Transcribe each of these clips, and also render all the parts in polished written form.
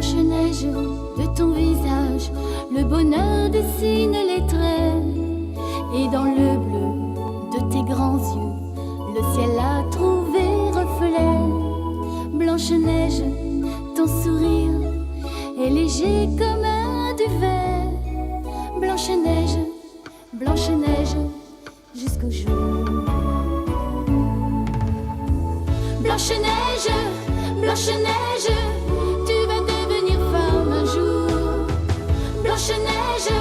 Blanche-Neige, de ton visage, le bonheur dessine les traits. Et dans le bleu de tes grands yeux, le ciel a trouvé reflet. Blanche-Neige, ton sourire est léger comme un duvet. Blanche-Neige, Blanche-Neige, jusqu'au jour. Blanche-Neige, Blanche-Neige, tu vas devenir femme un jour. Blanche-Neige,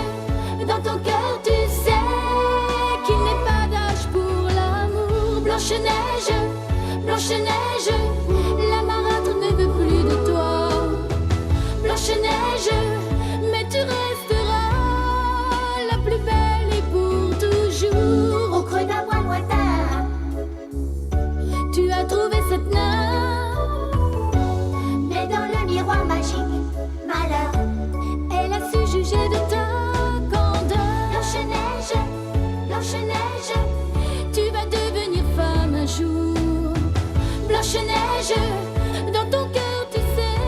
dans ton cœur tu sais qu'il n'est pas d'âge pour l'amour. Blanche-Neige, Blanche-Neige, la marâtre ne veut plus de toi. Blanche-Neige, mais tu resteras la plus belle et pour toujours. Au creux d'un bois lointain, tu as trouvé cette nymphe. Mais dans le miroir magique, malheur, elle a su juger de ta candeur. Blanche-Neige, Blanche-Neige, tu vas devenir femme un jour. Blanche-Neige, dans ton cœur tu sais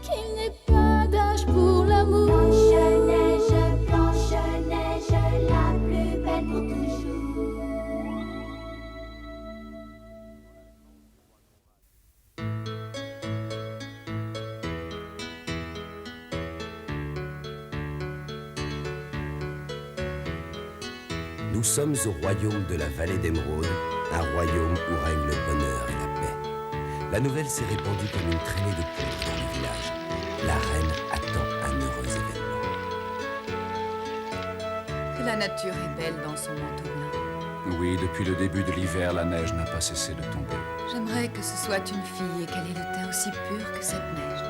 qu'il n'est pas d'âge pour l'amour. Blanche-Neige, Blanche-Neige, la plus belle pour toujours. Nous sommes au royaume de la vallée d'Émeraude, un royaume où règne le bonheur et la paix. La nouvelle s'est répandue comme une traînée de poudre dans le village. La reine attend un heureux événement. Que la nature est belle dans son manteau blanc. Oui, depuis le début de l'hiver, la neige n'a pas cessé de tomber. J'aimerais que ce soit une fille et qu'elle ait le teint aussi pur que cette neige.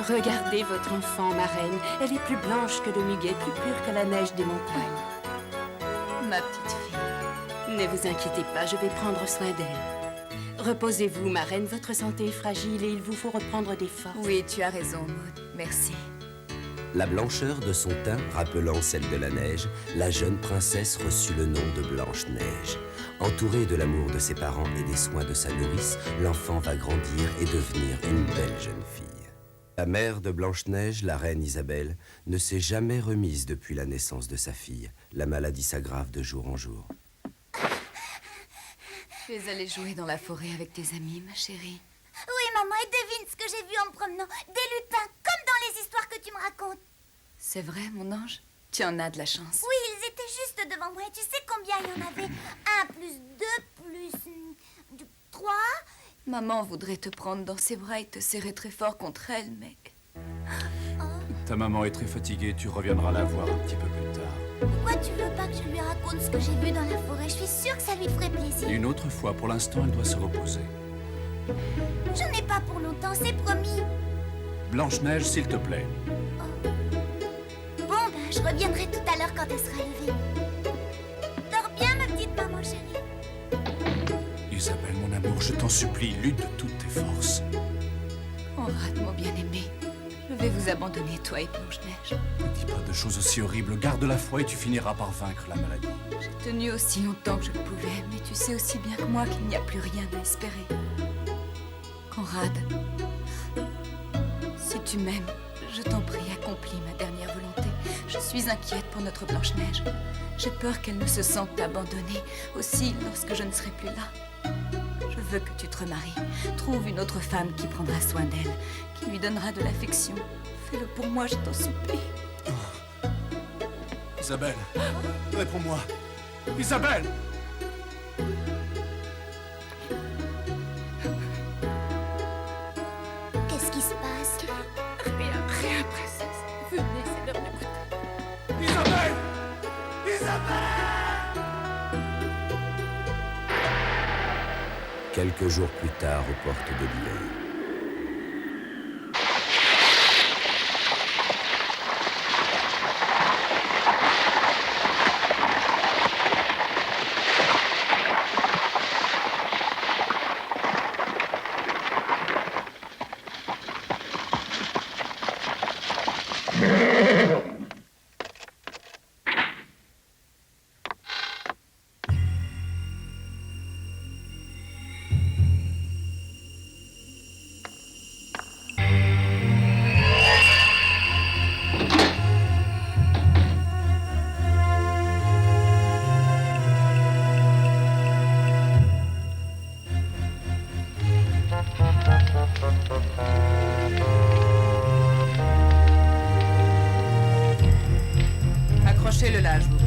Regardez votre enfant, ma reine. Elle est plus blanche que le muguet, plus pure que la neige des montagnes. Ma petite fille. Ne vous inquiétez pas, je vais prendre soin d'elle. Reposez-vous, ma reine. Votre santé est fragile et il vous faut reprendre des forces. Oui, tu as raison, Maud. Merci. La blancheur de son teint rappelant celle de la neige, la jeune princesse reçut le nom de Blanche-Neige. Entourée de l'amour de ses parents et des soins de sa nourrice, l'enfant va grandir et devenir une belle jeune fille. La mère de Blanche-Neige, la reine Isabelle, ne s'est jamais remise depuis la naissance de sa fille. La maladie s'aggrave de jour en jour. Tu es allée jouer dans la forêt avec tes amis, ma chérie. Oui, maman, et devine ce que j'ai vu en me promenant. Des lutins, comme dans les histoires que tu me racontes. C'est vrai, mon ange? Tu en as de la chance. Oui, ils étaient juste devant moi. Et tu sais combien il y en avait? 1 plus 2 plus 3. Maman voudrait te prendre dans ses bras et te serrer très fort contre elle, mais... Ta maman est très fatiguée, tu reviendras la voir un petit peu plus tard. Pourquoi tu veux pas que je lui raconte ce que j'ai vu dans la forêt? Je suis sûre que ça lui ferait plaisir. Une autre fois, pour l'instant, elle doit se reposer. J'en ai pas pour longtemps, c'est promis. Blanche-Neige, s'il te plaît. Bon, ben, je reviendrai tout à l'heure quand elle sera levée. Dors bien, ma petite maman chérie. Isabelle, mon amour, je t'en supplie, lutte de toutes tes forces. Conrad, mon bien-aimé, je vais vous abandonner, toi et Blanche-Neige. Ne dis pas de choses aussi horribles. Garde la foi et tu finiras par vaincre la maladie. J'ai tenu aussi longtemps que je pouvais, mais tu sais aussi bien que moi qu'il n'y a plus rien à espérer. Conrad, si tu m'aimes, je t'en prie, accomplis ma dernière volonté. Je suis inquiète pour pour notre Blanche-Neige. J'ai peur qu'elle ne se sente abandonnée, aussi lorsque je ne serai plus là. Je veux que tu te remaries. Trouve une autre femme qui prendra soin d'elle, qui lui donnera de l'affection. Fais-le pour moi, je t'en supplie. Isabelle, réponds-moi. Isabelle! Qu'est-ce qui se passe? Rien, princesse. Venez, c'est l'heure de goûter. Isabelle! Isabelle! Quelques jours plus tard, aux portes de l'hiver. Accrochez-le là, je vous prie.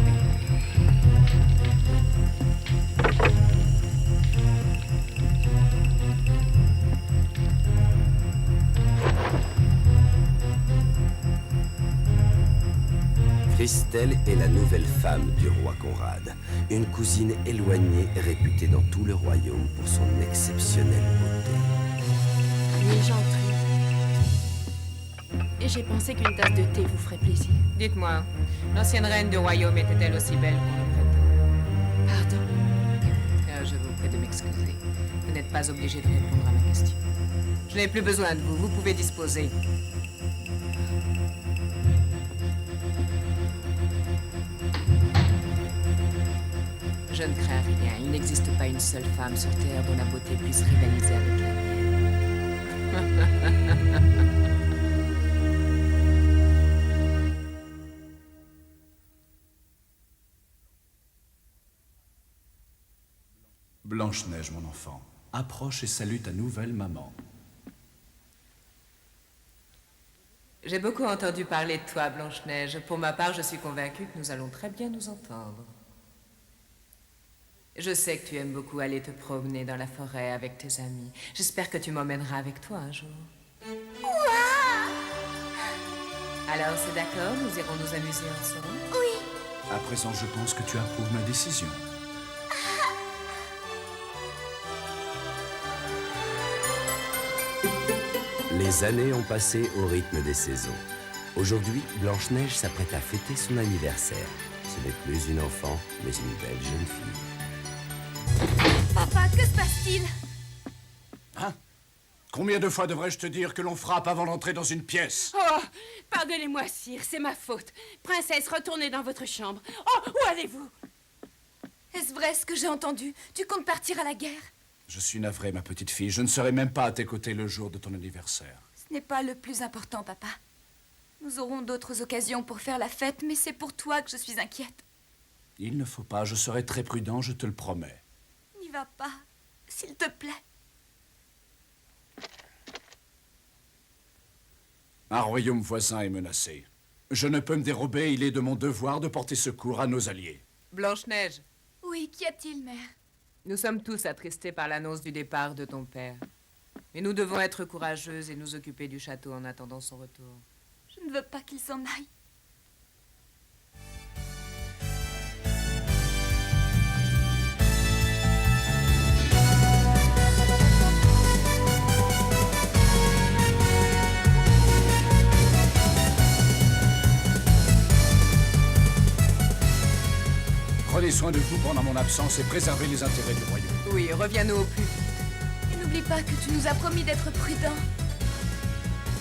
Christelle est la nouvelle femme du roi Conrad, une cousine éloignée réputée dans tout le royaume pour son exceptionnelle beauté. Oui, j'entre. Et j'ai pensé qu'une tasse de thé vous ferait plaisir. Dites-moi, l'ancienne reine du royaume était-elle aussi belle qu'on le prétend? Pardon. Je vous prie de m'excuser. Vous n'êtes pas obligé de répondre à ma question. Je n'ai plus besoin de vous. Vous pouvez disposer. Je ne crains rien. Il n'existe pas une seule femme sur Terre dont la beauté puisse rivaliser avec la mienne. Blanche-Neige, mon enfant, approche et salue ta nouvelle maman. J'ai beaucoup entendu parler de toi, Blanche-Neige. Pour ma part, je suis convaincue que nous allons très bien nous entendre. Je sais que tu aimes beaucoup aller te promener dans la forêt avec tes amis. J'espère que tu m'emmèneras avec toi un jour. Alors, c'est d'accord, nous irons nous amuser ensemble? À présent, je pense que tu approuves ma décision. Les années ont passé au rythme des saisons. Aujourd'hui, Blanche-Neige s'apprête à fêter son anniversaire. Ce n'est plus une enfant, mais une belle jeune fille. Papa, que se passe-t-il? Hein? Combien de fois devrais-je te dire que l'on frappe avant d'entrer dans une pièce? Oh, pardonnez-moi, sire, c'est ma faute. Princesse, retournez dans votre chambre. Oh, où allez-vous? Est-ce vrai ce que j'ai entendu? Tu comptes partir à la guerre? Je suis navré, ma petite fille. Je ne serai même pas à tes côtés le jour de ton anniversaire. Ce n'est pas le plus important, papa. Nous aurons d'autres occasions pour faire la fête, mais c'est pour toi que je suis inquiète. Il ne faut pas. Je serai très prudent, je te le promets. N'y va pas, s'il te plaît. Un royaume voisin est menacé. Je ne peux me dérober. Il est de mon devoir de porter secours à nos alliés. Blanche-Neige, Oui, qu'y a-t-il, mère? nous sommes tous attristés par l'annonce du départ de ton père. Mais nous devons être courageuses et nous occuper du château en attendant son retour. Je ne veux pas qu'il s'en aille. Prenez soin de vous pendant mon absence et préservez les intérêts du royaume. Oui, reviens-nous au plus vite. Et n'oublie pas que tu nous as promis d'être prudent.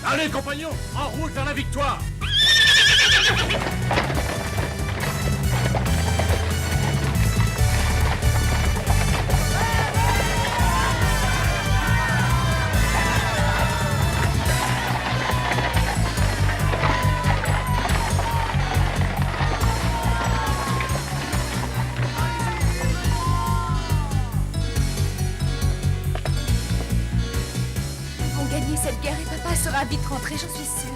Allez, compagnons, en route vers la victoire! va vite rentrer, j'en suis sûre.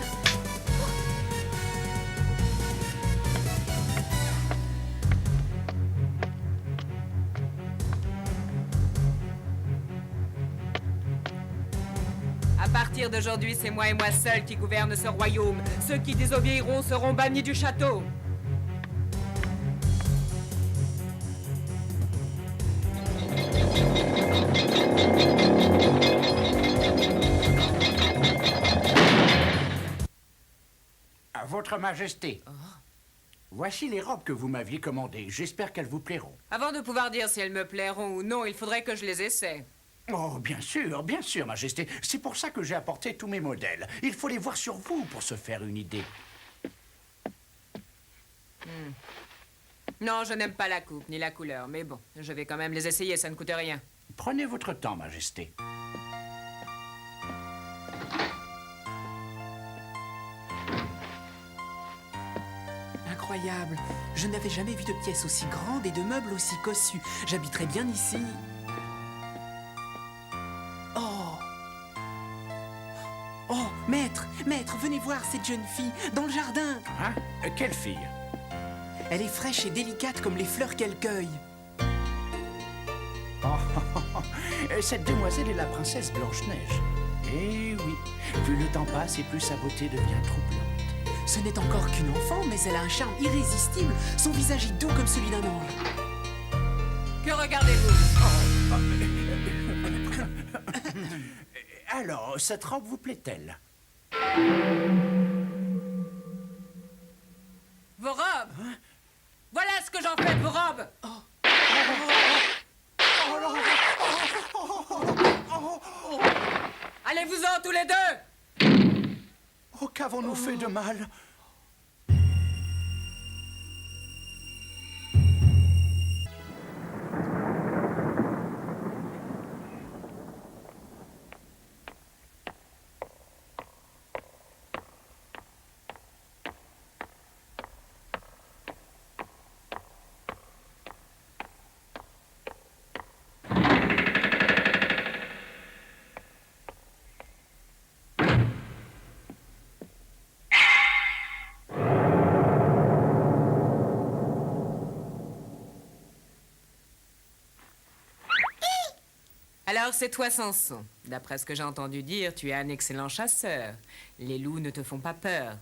À partir d'aujourd'hui, c'est moi et moi seul qui gouverne ce royaume. Ceux qui désobéiront seront bannis du château. À votre Majesté. Voici les robes que vous m'aviez commandées. J'espère qu'elles vous plairont. Avant de pouvoir dire si elles me plairont ou non, il faudrait que je les essaie. Oh, bien sûr, Majesté. C'est pour ça que j'ai apporté tous mes modèles. Il faut les voir sur vous pour se faire une idée. Non, je n'aime pas la coupe ni la couleur, mais bon, je vais quand même les essayer, ça ne coûte rien. Prenez votre temps, Majesté. Incroyable. Je n'avais jamais vu de pièces aussi grandes et de meubles aussi cossus. J'habiterais bien ici. Oh. Oh, maître, venez voir cette jeune fille dans le jardin. Hein? Quelle fille? Elle est fraîche et délicate comme les fleurs qu'elle cueille. Cette demoiselle est la princesse Blanche-Neige. Eh oui, plus le temps passe et plus sa beauté devient troublante. Ce n'est encore qu'une enfant, mais elle a un charme irrésistible. Son visage est doux comme celui d'un ange. Que regardez-vous? Alors, cette robe vous plaît-elle? Vos robes? Voilà ce que j'en fais de vos robes! Allez-vous-en tous les deux! Oh, qu'avons-nous fait de mal? Alors c'est toi Samson. D'après ce que j'ai entendu dire, tu es un excellent chasseur. Les loups ne te font pas peur.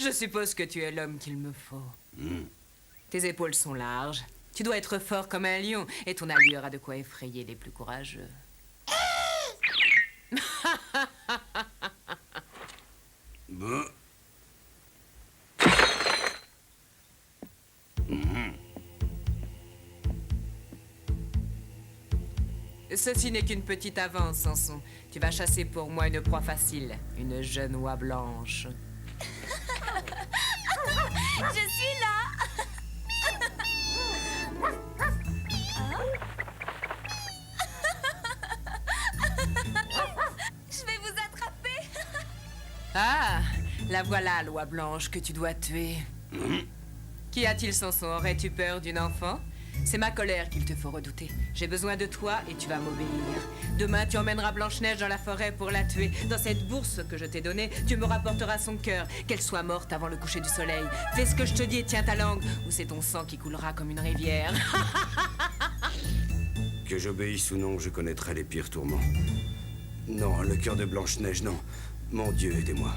Je suppose que tu es l'homme qu'il me faut. Tes épaules sont larges. Tu dois être fort comme un lion et ton allure a de quoi effrayer les plus courageux. Bon. Ceci n'est qu'une petite avance, Samson. Tu vas chasser pour moi une proie facile, une jeune oie blanche. Je suis là. Je vais vous attraper. Ah, la voilà, l'oie blanche que tu dois tuer. Qu'y a-t-il, Samson? Aurais-tu peur d'une enfant? C'est ma colère qu'il te faut redouter. J'ai besoin de toi et tu vas m'obéir. Demain, tu emmèneras Blanche-Neige dans la forêt pour la tuer. Dans cette bourse que je t'ai donnée, tu me rapporteras son cœur, qu'elle soit morte avant le coucher du soleil. Fais ce que je te dis et tiens ta langue, ou c'est ton sang qui coulera comme une rivière. Que j'obéisse ou non, je connaîtrai les pires tourments. Non, le cœur de Blanche-Neige, non. Mon Dieu, aidez-moi.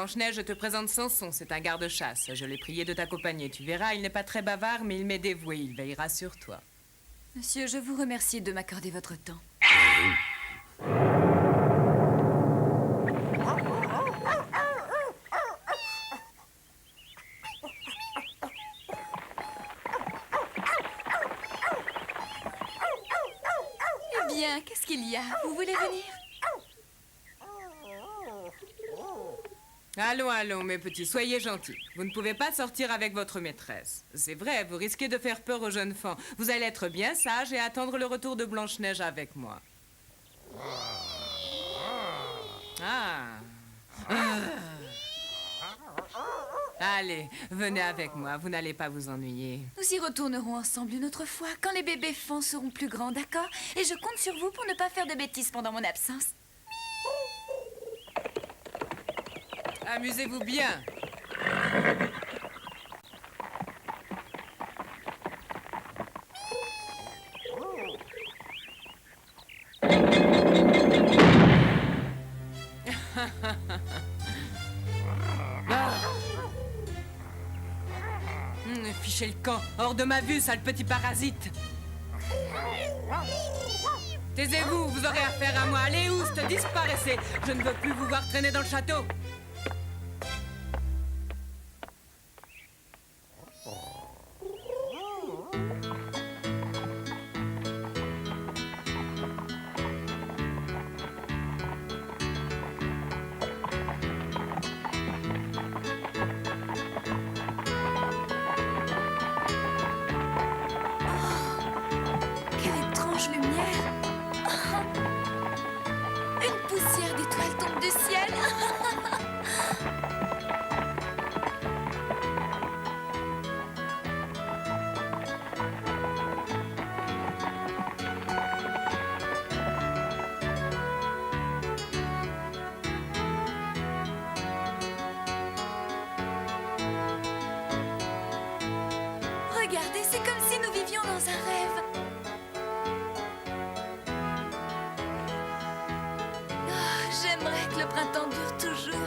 Blanche-Neige, je te présente Samson, c'est un garde-chasse. Je l'ai prié de t'accompagner. Tu verras, il n'est pas très bavard, mais il m'est dévoué. Il veillera sur toi. Monsieur, je vous remercie de m'accorder votre temps. Eh bien, qu'est-ce qu'il y a? Vous voulez venir? Allons, allons, mes petits, soyez gentils. Vous ne pouvez pas sortir avec votre maîtresse. C'est vrai, vous risquez de faire peur aux jeunes femmes. Vous allez être bien sages et attendre le retour de Blanche-Neige avec moi. Ah. Allez, venez avec moi, vous n'allez pas vous ennuyer. Nous y retournerons ensemble une autre fois, quand les bébés fans seront plus grands, d'accord? Et je compte sur vous pour ne pas faire de bêtises pendant mon absence. Amusez-vous bien. Fichez le camp, hors de ma vue, sale petit parasite. Taisez-vous, vous aurez affaire à moi. Allez, oust, disparaissez. Je ne veux plus vous voir traîner dans le château. Quelle étrange lumière! Une poussière d'étoiles tombe du ciel! Regardez, c'est comme si nous vivions dans un rêve. Ah, j'aimerais que le printemps dure toujours.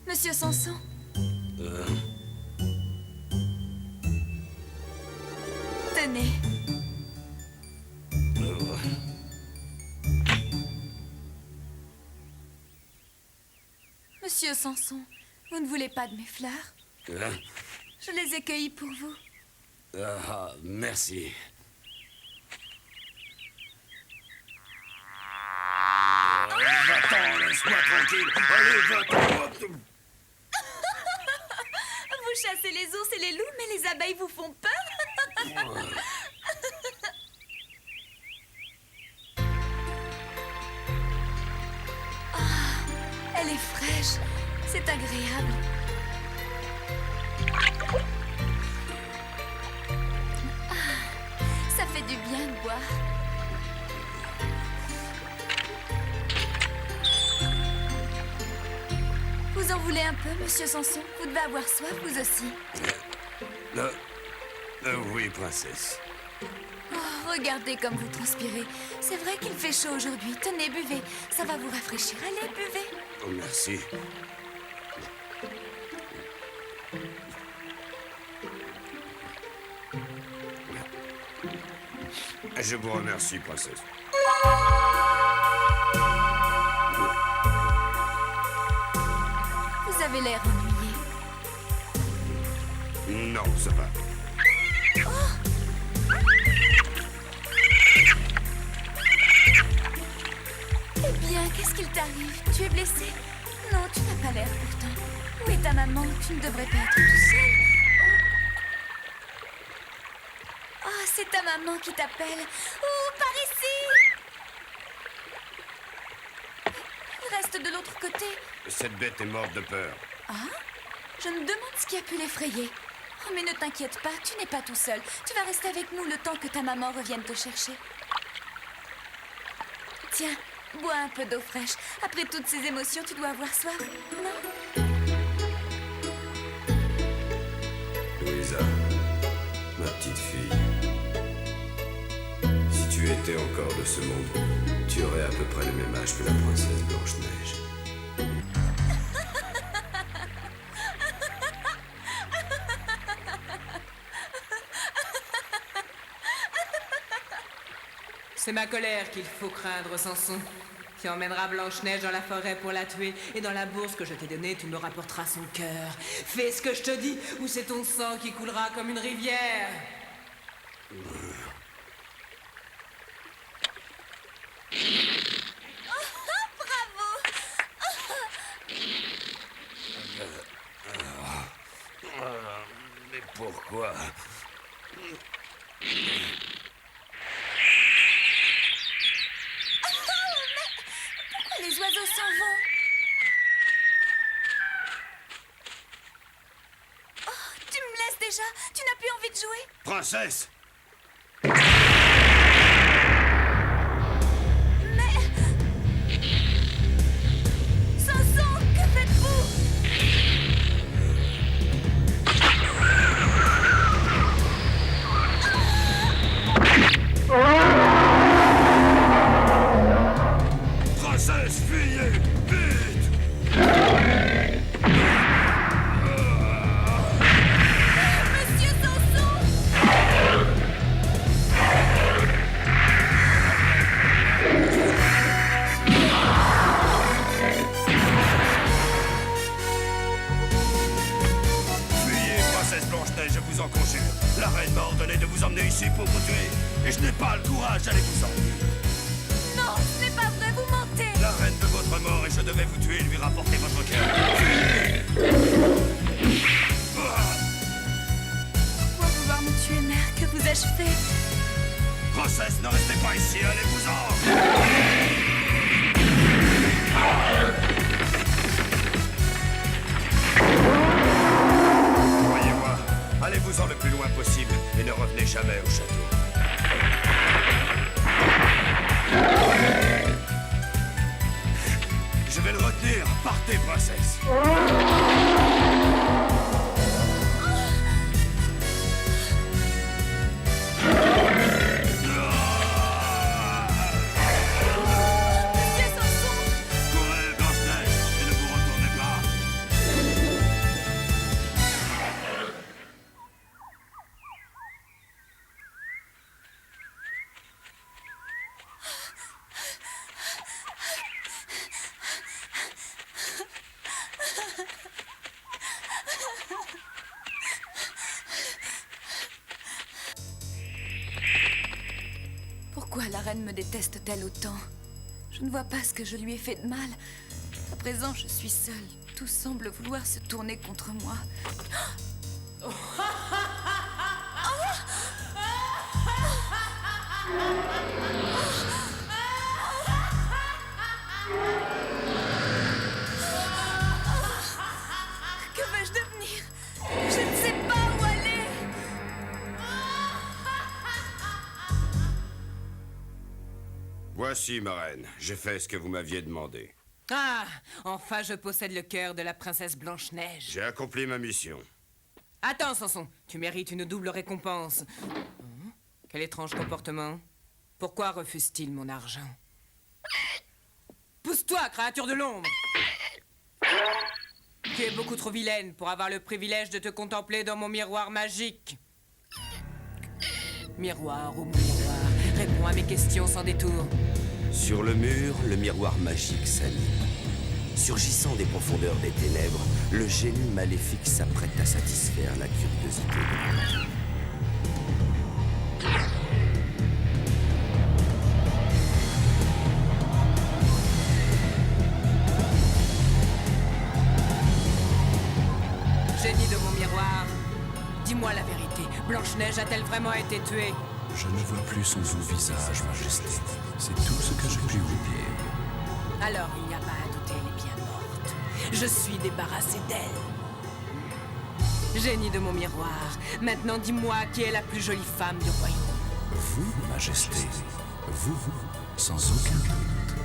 Monsieur Samson. Tenez. Monsieur Samson, vous ne voulez pas de mes fleurs? Je les ai cueillies pour vous. Ah, merci. Va-t'en, laisse-moi tranquille. Allez, va-t'en. Vous chassez les ours et les loups, mais les abeilles vous font peur? Ah, elle est fraîche. C'est agréable. Ah, ça fait du bien de boire. Vous en voulez un peu, monsieur Samson? Vous devez avoir soif, vous aussi. Oui, princesse. Oh, regardez comme vous transpirez. C'est vrai qu'il fait chaud aujourd'hui. Tenez, buvez. Ça va vous rafraîchir. Allez, buvez. Oh, merci. Je vous remercie, princesse. Vous avez l'air ennuyé. Non, ça va. qu'il t'arrive? Tu es blessé? Non, tu n'as pas l'air pourtant. Où est ta maman? Tu ne devrais pas être tout seul. Oh, c'est ta maman qui t'appelle. Oh, par ici! Elle reste de l'autre côté. Cette bête est morte de peur. Ah? Je me demande ce qui a pu l'effrayer. Oh, mais ne t'inquiète pas, tu n'es pas tout seul. Tu vas rester avec nous le temps que ta maman revienne te chercher. Tiens, bois un peu d'eau fraîche. Après toutes ces émotions, tu dois avoir soif, non? Louisa, ma petite fille, si tu étais encore de ce monde, tu aurais à peu près le même âge que la princesse Blanche-Neige. C'est ma colère qu'il faut craindre, Samson. Tu emmèneras Blanche-Neige dans la forêt pour la tuer, et dans la bourse que je t'ai donnée, tu me rapporteras son cœur. Fais ce que je te dis, ou c'est ton sang qui coulera comme une rivière. Mais pourquoi? Les oiseaux s'en vont. Oh, tu me laisses déjà? Tu n'as plus envie de jouer? Princesse! Mais... Samson, que faites-vous? Princesse, fuyez! Vite! Monsieur Samson! Fuyez, princesse Blanche-Neige, je vous en conjure. La reine m'a ordonné de vous emmener ici pour vous tuer. Et je n'ai pas le courage d'aller vous emmener. Non, ce n'est pas vrai, vous mentez! La reine veut votre mort et je devais vous tuer et lui rapporter votre cœur. Pourquoi vouloir me tuer, mère? Que vous ai-je fait? Princesse, ne restez pas ici, allez-vous-en! Croyez-moi, allez-vous-en le plus loin possible et ne revenez jamais au château. Je vais le retenir. Partez, princesse. Monsieur Samson! Courez, Blanche-Neige, et ne vous retournez pas. Pourquoi la reine me déteste-t-elle autant? Je ne vois pas ce que je lui ai fait de mal. À présent, je suis seule. Tout semble vouloir se tourner contre moi. Que vais-je devenir? Je ne sais pas où aller. Voici, ma reine. J'ai fait ce que vous m'aviez demandé. Ah, enfin je possède le cœur de la princesse Blanche-Neige. J'ai accompli ma mission. Attends, Samson, tu mérites une double récompense. Quel étrange comportement. Pourquoi refuse-t-il mon argent? Pousse-toi, créature de l'ombre! Tu es beaucoup trop vilaine pour avoir le privilège de te contempler dans mon miroir magique. Miroir, oh mon miroir, réponds à mes questions sans détour. Sur le mur, le miroir magique s'anime. Surgissant des profondeurs des ténèbres, le génie maléfique s'apprête à satisfaire la curiosité de l'homme. Dis-moi la vérité. Blanche-Neige a-t-elle vraiment été tuée? Je ne vois plus son beau visage, Majesté. C'est tout ce que je puis vous dire. Alors, il n'y a pas à douter, elle est bien morte. Je suis débarrassée d'elle. Génie de mon miroir. Maintenant, dis-moi qui est la plus jolie femme du royaume. Vous, Majesté. Vous, sans aucun doute.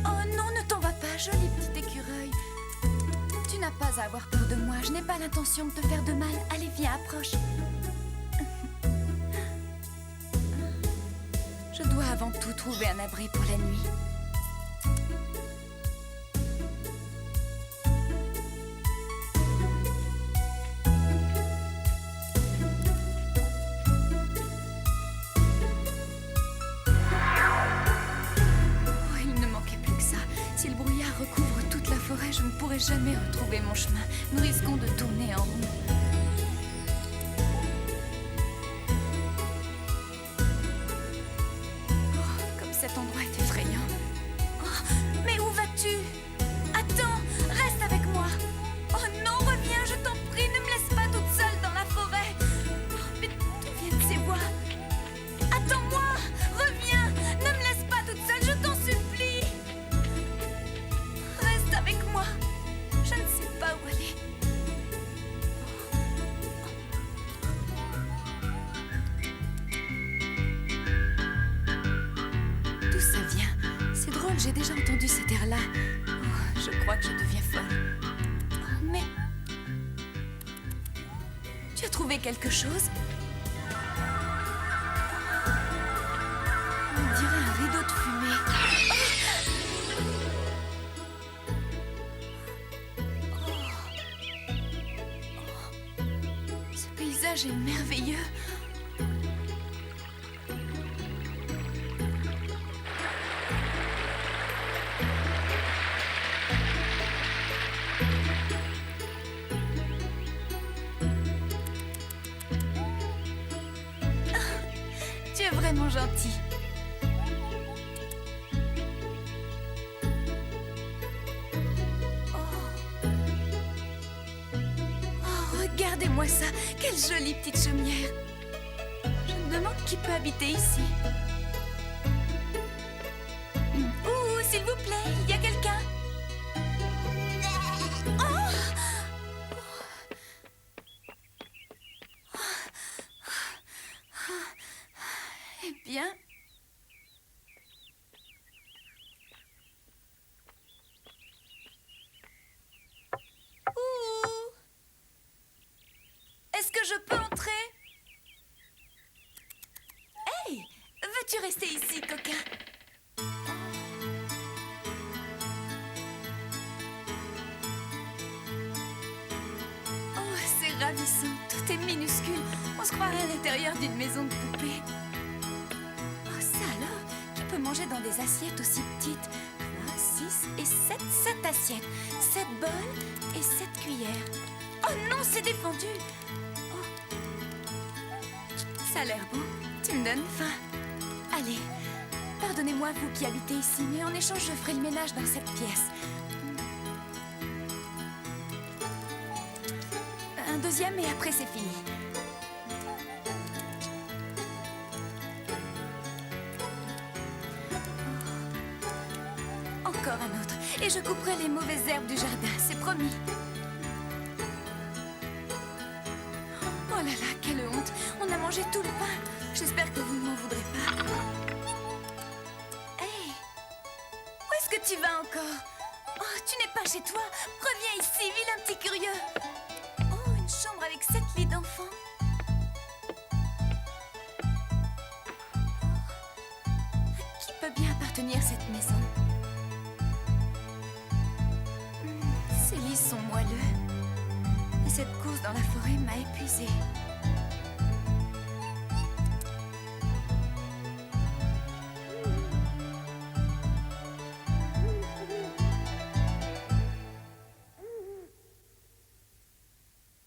Oh non, ne t'en va pas, joli petit écureuil. Tu n'as pas à avoir peur de moi. Je n'ai pas l'intention de te faire de mal. Allez, viens, approche. Je dois avant tout trouver un abri pour la nuit. Oh, il ne manquait plus que ça. Si le brouillard recouvre toute la forêt, je ne pourrai jamais retrouver mon chemin. Nous risquons de tourner en rond. Cet endroit est effrayant. Oh, mais où vas-tu? Attends, reste avec moi. Oh non, reviens, je t'en prie, ne me laisse pas toute seule dans la forêt. Oh, mais d'où viennent ces voix? Attends-moi, reviens, ne me laisse pas toute seule, je t'en supplie. Reste avec moi, je ne sais pas où aller. D'où ça vient? C'est drôle, j'ai déjà entendu cet air-là. Oh, je crois que je deviens folle. Oh, mais... Tu as trouvé quelque chose? On dirait un rideau de fumée. Oh. Ce paysage est merveilleux. Tu es vraiment gentil. Oh, regardez-moi ça. Quelle jolie petite chaumière. Je me demande qui peut habiter ici. Ouh, s'il vous plaît, il y a quelqu'un? Eh bien... Ouh! Est-ce que je peux entrer? Hey! Veux-tu rester ici, coquin? Oh, c'est ravissant. Tout est minuscule. On se croirait à l'intérieur d'une maison de poupée. Oh, ça alors? Qui peut manger dans des assiettes aussi petites? 3, 6 et 7. 7 assiettes. 7 bols et 7 cuillères. Oh non, c'est défendu! Oh. Ça a l'air beau. Tu me donnes faim. Allez, pardonnez-moi, vous qui habitez ici, mais en échange, je ferai le ménage dans cette pièce. Un deuxième et après c'est fini. Encore un autre. Et je couperai les mauvaises herbes du jardin, c'est promis. Oh là là, quelle honte. On a mangé tout le pain. J'espère que vous ne m'en voudrez pas. Hey! Où est-ce que tu vas encore? Oh, tu n'es pas chez toi? Reviens ici, vilain petit curieux. Oh, une chambre avec 7 lits d'enfants. À qui peut bien appartenir cette maison? sont moelleux. Et cette course dans la forêt m'a épuisée.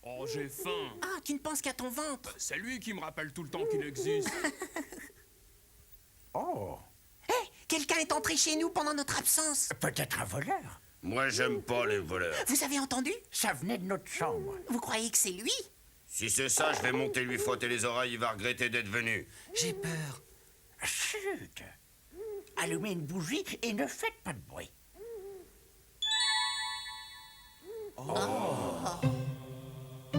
Oh, j'ai faim. Ah, tu ne penses qu'à ton ventre. C'est lui qui me rappelle tout le temps qu'il existe. Oh, Hé, quelqu'un est entré chez nous pendant notre absence. peut-être un voleur. Moi, j'aime pas les voleurs. Vous avez entendu? Ça venait de notre chambre. Vous croyez que c'est lui? Si c'est ça, je vais monter lui frotter les oreilles, il va regretter d'être venu. J'ai peur. Chut. Allumez une bougie et ne faites pas de bruit.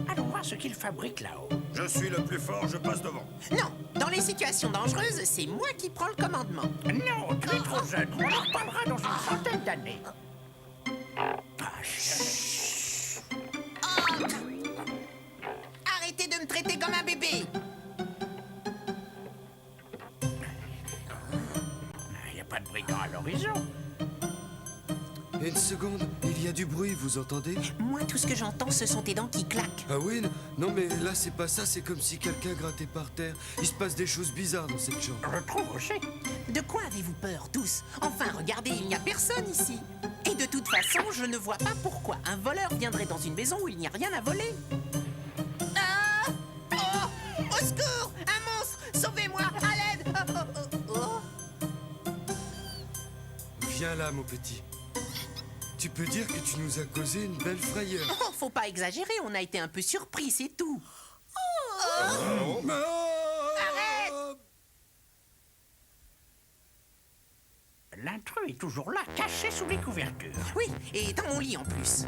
Allons voir ce qu'il fabrique là-haut. Je suis le plus fort, je passe devant. Non, dans les situations dangereuses, c'est moi qui prends le commandement. Non, tu es trop jeune. On en reparlera dans une centaine d'années. Ah, chut. Arrêtez de me traiter comme un bébé. Il n'y a pas de brigand à l'horizon. Une seconde, il y a du bruit, vous entendez? Moi, tout ce que j'entends, ce sont tes dents qui claquent. Ah oui? Non mais là c'est pas ça, c'est comme si quelqu'un grattait par terre. Il se passe des choses bizarres dans cette chambre. Je trouve aussi. De quoi avez-vous peur, tous? Enfin, regardez, il n'y a personne ici. Et de toute façon, je ne vois pas pourquoi un voleur viendrait dans une maison où il n'y a rien à voler. Ah! Oh! Au secours! Un monstre! Sauvez-moi! À l'aide! Viens là mon petit. Tu peux dire que tu nous as causé une belle frayeur. Oh, faut pas exagérer, on a été un peu surpris, c'est tout. Arrête! L'intrus est toujours là, caché sous les couvertures. Oui, et dans mon lit en plus.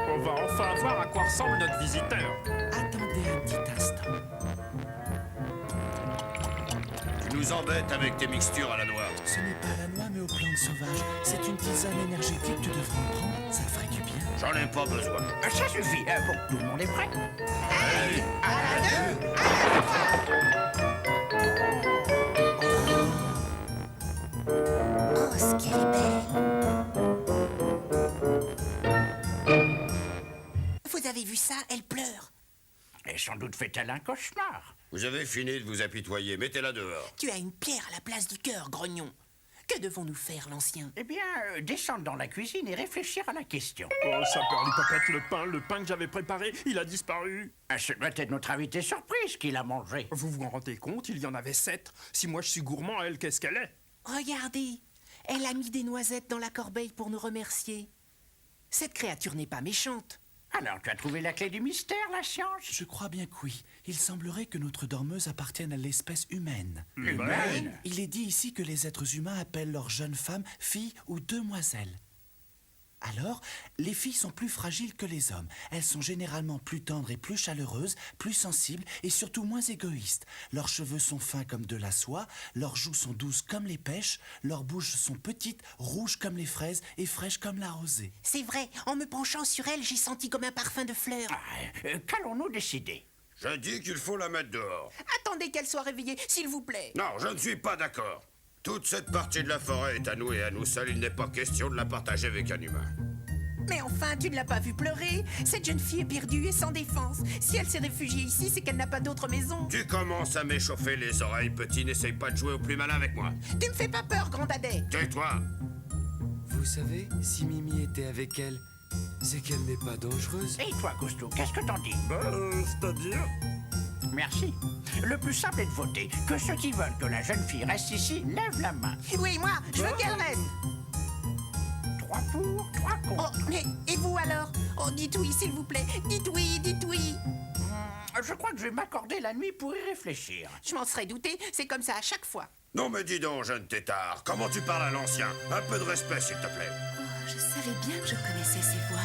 On va enfin voir à quoi ressemble notre visiteur. Attendez un petit instant. Tu nous embêtes avec tes mixtures à la noix. Ce n'est pas la noix, mais aux plantes sauvages. C'est une tisane énergétique, tu devrais en prendre. Ça ferait du bien. J'en ai pas besoin. Ça suffit. Bon, tout le monde est prêt. Oh, ce qu'elle est belle. Vous avez vu ça? Elle pleure. Et sans doute fait-elle un cauchemar. Vous avez fini de vous apitoyer, mettez-la dehors. Tu as une pierre à la place du cœur, grognon. Que devons-nous faire, l'ancien? Eh bien, descendre dans la cuisine et réfléchir à la question. Oh, ça perlipopette, le pain que j'avais préparé, il a disparu. Ce doit être notre invité surprise qui l'a mangé. Vous vous en rendez compte, il y en avait 7. Si moi je suis gourmand, elle, qu'est-ce qu'elle est? Regardez, elle a mis des noisettes dans la corbeille pour nous remercier. Cette créature n'est pas méchante. Alors, tu as trouvé la clé du mystère, la science? Je crois bien que oui. Il semblerait que notre dormeuse appartienne à l'espèce humaine. Humaine? Il est dit ici que les êtres humains appellent leurs jeunes femmes filles ou demoiselles. Alors, les filles sont plus fragiles que les hommes. Elles sont généralement plus tendres et plus chaleureuses, plus sensibles et surtout moins égoïstes. Leurs cheveux sont fins comme de la soie, leurs joues sont douces comme les pêches, leurs bouches sont petites, rouges comme les fraises et fraîches comme la rosée. C'est vrai, en me penchant sur elle, j'ai senti comme un parfum de fleurs. Qu'allons-nous décider? Je dis qu'il faut la mettre dehors. Attendez qu'elle soit réveillée, s'il vous plaît. Non, je ne suis pas d'accord. Toute cette partie de la forêt est à nous et à nous seuls. Il n'est pas question de la partager avec un humain. Mais enfin, tu ne l'as pas vue pleurer. Cette jeune fille est perdue et sans défense. Si elle s'est réfugiée ici, c'est qu'elle n'a pas d'autre maison. Tu commences à m'échauffer les oreilles, petit. N'essaye pas de jouer au plus malin avec moi. Tu me fais pas peur, grand dadais. Tais-toi. Vous savez, si Mimi était avec elle, c'est qu'elle n'est pas dangereuse. Et toi, Cousteau, qu'est-ce que t'en dis? C'est-à-dire? Merci. Le plus simple est de voter. Que ceux qui veulent que la jeune fille reste ici lèvent la main. Oui, moi, je veux qu'elle reste. 3 pour, 3 contre. Oh, mais et vous alors? Oh, dites oui, s'il vous plaît. Dites oui, dites oui. Je crois que je vais m'accorder la nuit pour y réfléchir. Je m'en serais douté, c'est comme ça à chaque fois. Non mais dis donc, jeune tétard, comment tu parles à l'ancien? Un peu de respect, s'il te plaît. Oh, je savais bien que je connaissais ces voix.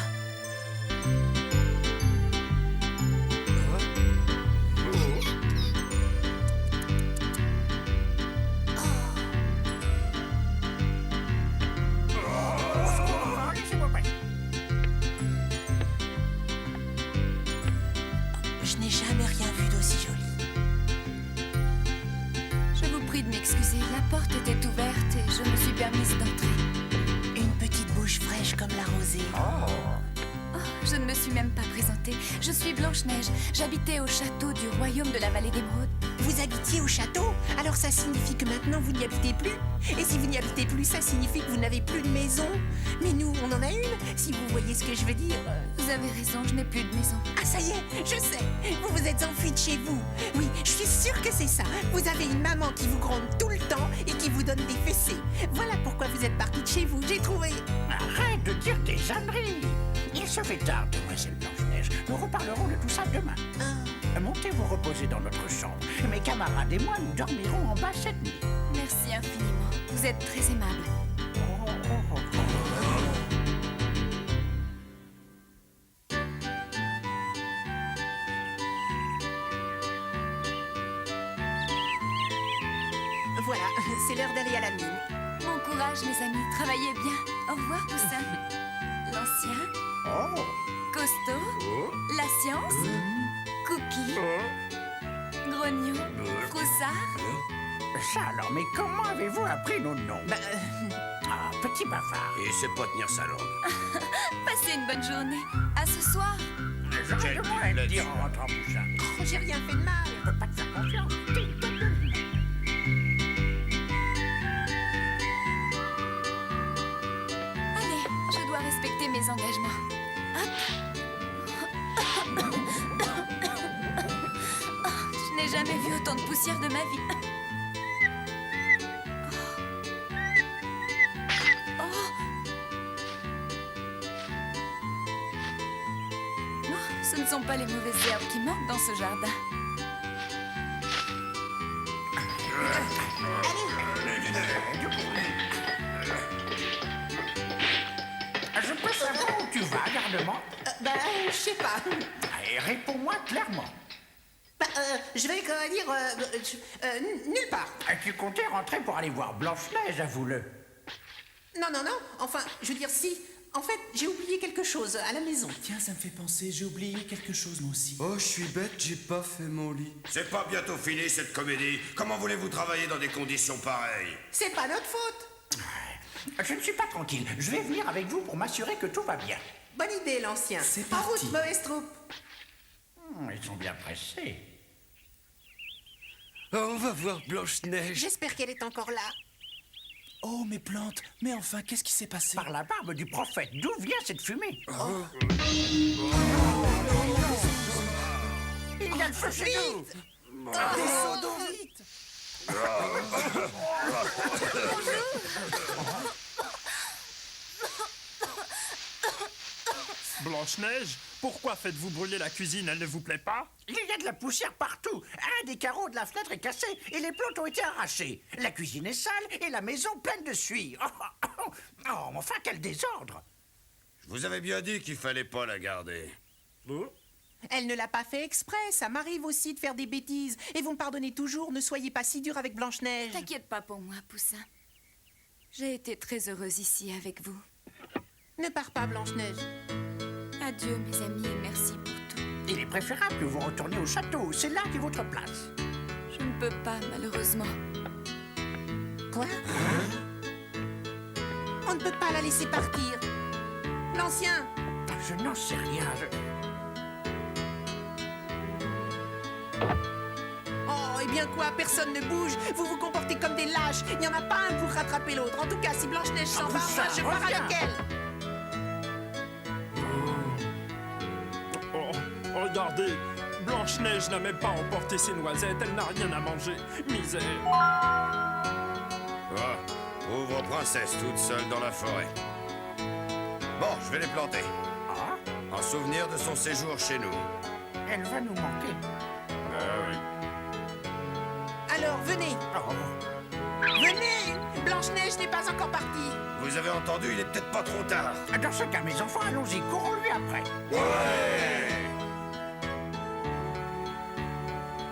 Je n'ai jamais rien vu d'aussi joli. Madame la Rosée. Oh, je ne me suis même pas présentée. Je suis Blanche-Neige. J'habitais au château du royaume de la vallée d'Émeraude. Vous habitiez au château? Alors ça signifie que maintenant vous n'y habitez plus? Et si vous n'y habitez plus, ça signifie que vous n'avez plus de maison? Mais nous, on en a une, si vous voyez ce que je veux dire. Vous avez raison, je n'ai plus de maison. Ah, ça y est, je sais. Vous vous êtes enfui de chez vous. Oui, je suis sûre que c'est ça. Vous avez une maman qui vous gronde tout le temps et qui vous donne des fessées. Voilà pourquoi vous êtes partie de chez vous. J'ai trouvé. Arrête de dire des âneries. Il se fait tard, demoiselle Blanche-Neige. Nous reparlerons de tout ça demain. Montez vous reposer dans notre chambre. Mes camarades et moi, nous dormirons en bas cette nuit. Merci infiniment. Vous êtes très aimable. Voilà, c'est l'heure d'aller à la mine. Bon courage, mes amis. Travaillez bien. Au revoir, Poussin. L'ancien. Costaud. La science. Cookie. Grognon. Froussard. Ça alors, mais comment avez-vous appris nos noms? Ah, petit bavard. Et c'est pas tenir sa langue. Passez une bonne journée. À ce soir. J'aurais de moi à le dire en rentrant, Poussin. Oh, j'ai rien fait de mal. Je peux pas te faire confiance. Allez, je dois respecter mes engagements. Hop. Je n'ai jamais vu autant de poussière de ma vie. Ce ne sont pas les mauvaises herbes qui manquent dans ce jardin. Je peux savoir où tu vas, garnement? Je sais pas. Et réponds-moi clairement. Je vais nulle part. Tu comptais rentrer pour aller voir Blanche-Neige, avoue-le. Non. Enfin, je veux dire, si. En fait, j'ai oublié quelque chose à la maison. Tiens, ça me fait penser, j'ai oublié quelque chose moi aussi. Oh, je suis bête, j'ai pas fait mon lit. C'est pas bientôt fini cette comédie. Comment voulez-vous travailler dans des conditions pareilles? C'est pas notre faute. Je ne suis pas tranquille. Je vais venir avec vous pour m'assurer que tout va bien. Bonne idée, l'ancien. C'est En parti. route, mauvaise troupe. Ils sont bien pressés. Oh, on va voir Blanche-Neige. J'espère qu'elle est encore là. Oh, mes plantes, mais enfin, qu'est-ce qui s'est passé? Par la barbe du prophète, d'où vient cette fumée? Il y a le feu chez nous! Descendons vite! Blanche-Neige, pourquoi faites-vous brûler la cuisine? Elle ne vous plaît pas? Il y a de la poussière partout. Un des carreaux de la fenêtre est cassé et les plantes ont été arrachées. La cuisine est sale et la maison pleine de suie. Oh, enfin, quel désordre! Je vous avais bien dit qu'il fallait pas la garder. Elle ne l'a pas fait exprès. Ça m'arrive aussi de faire des bêtises. Et vous me pardonnez toujours. Ne soyez pas si dur avec Blanche-Neige. T'inquiète pas pour moi, Poussin. J'ai été très heureuse ici avec vous. Ne pars pas, Blanche-Neige. Adieu, mes amis, et merci pour tout. Il est préférable que vous retourniez au château. C'est là qu'est votre place. Je ne peux pas, malheureusement. Quoi? On ne peut pas la laisser partir. L'ancien. Je n'en sais rien. Oh, eh bien quoi? Personne ne bouge. Vous vous comportez comme des lâches. Il n'y en a pas un pour rattraper l'autre. En tout cas, si Blanche-Neige s'en va, ça, moi, je pars reviens. avec elle. Oh, regardez, Blanche-Neige n'a même pas emporté ses noisettes, elle n'a rien à manger. Misère. Ah, pauvre princesse toute seule dans la forêt. Bon, je vais les planter. En souvenir de son séjour chez nous. Elle va nous manquer. Alors, venez. Venez. Blanche-Neige n'est pas encore partie. Vous avez entendu, il est peut-être pas trop tard. Dans ce cas, mes enfants, allons-y. Courons-lui après.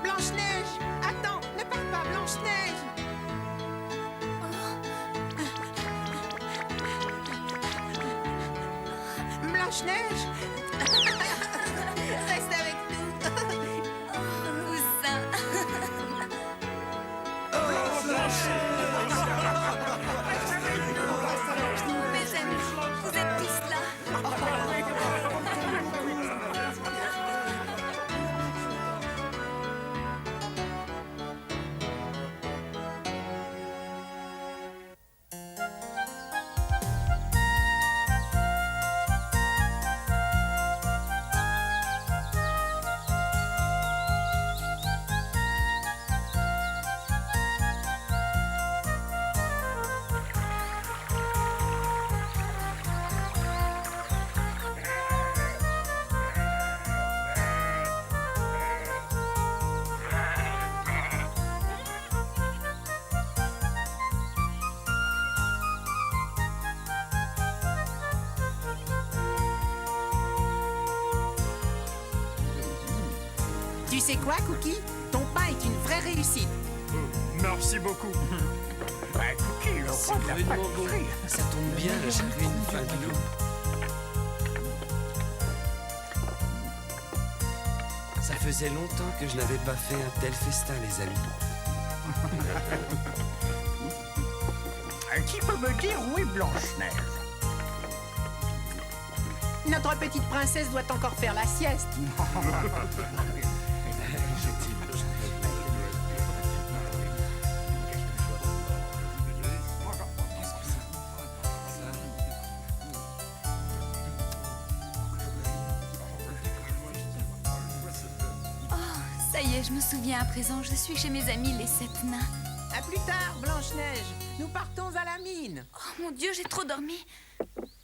Blanche-Neige. Attends, ne pars pas, Blanche-Neige. Blanche-Neige. Reste avec nous. Poussin. Mes amis, vous êtes tous là. Tu sais quoi, Cookie? Ton pain est une vraie réussite. Merci beaucoup. Bah, Cookie, le roi de la pâtisserie. Ça tombe bien, j'avais une faim de loup. Ça faisait longtemps que je n'avais pas fait un tel festin, les amis. Qui peut me dire où est Blanche-Neige? Notre petite princesse doit encore faire la sieste. Ça y est, je me souviens à présent, je suis chez mes amis les 7 nains. À plus tard, Blanche-Neige. Nous partons à la mine. Oh mon Dieu, j'ai trop dormi.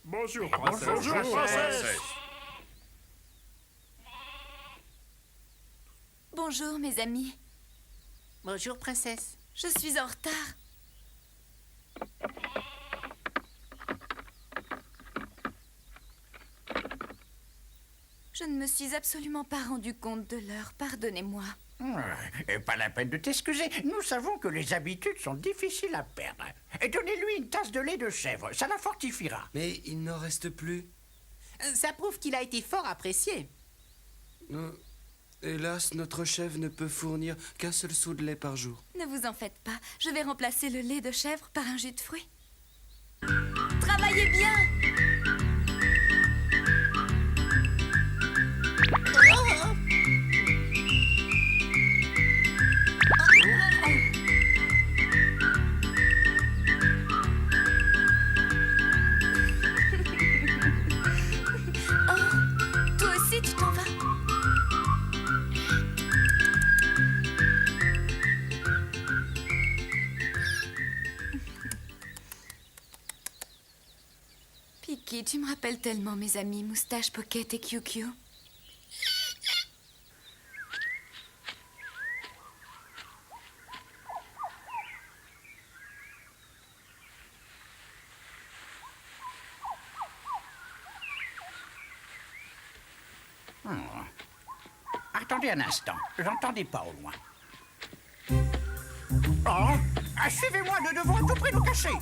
Bonjour, Bonjour, princesse. Bonjour mes amis, Bonjour, princesse. je suis en retard. Je ne me suis absolument pas rendu compte de l'heure, pardonnez-moi. Et pas la peine de t'excuser. Nous savons que les habitudes sont difficiles à perdre. Et donnez-lui une tasse de lait de chèvre, ça la fortifiera. Mais il n'en reste plus. Ça prouve qu'il a été fort apprécié. Hélas, notre chef ne peut fournir qu'un seul seau de lait par jour. Ne vous en faites pas, je vais remplacer le lait de chèvre par un jus de fruits. Travaillez bien! Oh, toi aussi tu t'en vas? Piki, tu me rappelles tellement mes amis Moustache, Pocket et QQ. Attendez un instant, j'entendais pas au loin. Oh, suivez-moi, nous devons à tout prix nous cacher. Nous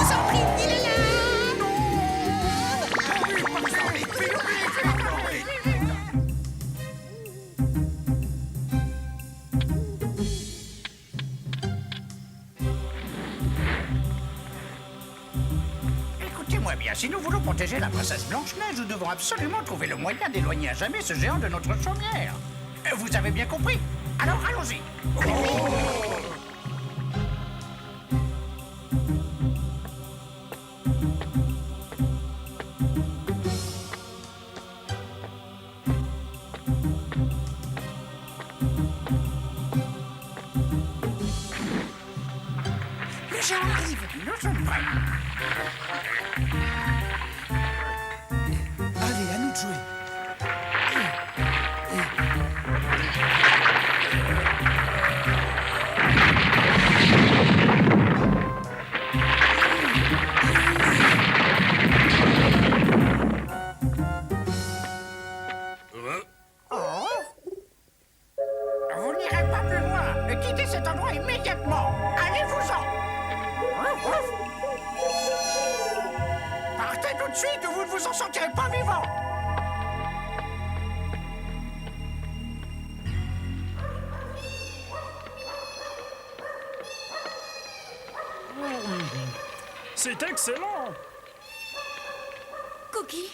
sommes pris, il est là. Écoutez-moi bien, si nous voulons protéger la princesse Blanche-Neige, nous devons absolument trouver le moyen d'éloigner à jamais ce géant de notre chaumière. Vous avez bien compris? Alors allons-y. Le géant arrive. Nous sommes prêts. Allez, à nous de jouer. Vous n'irez pas plus loin. Quittez cet endroit immédiatement. Allez-vous-en. Partez tout de suite ou vous ne vous en sortirez pas vivant. C'est excellent. Cookie,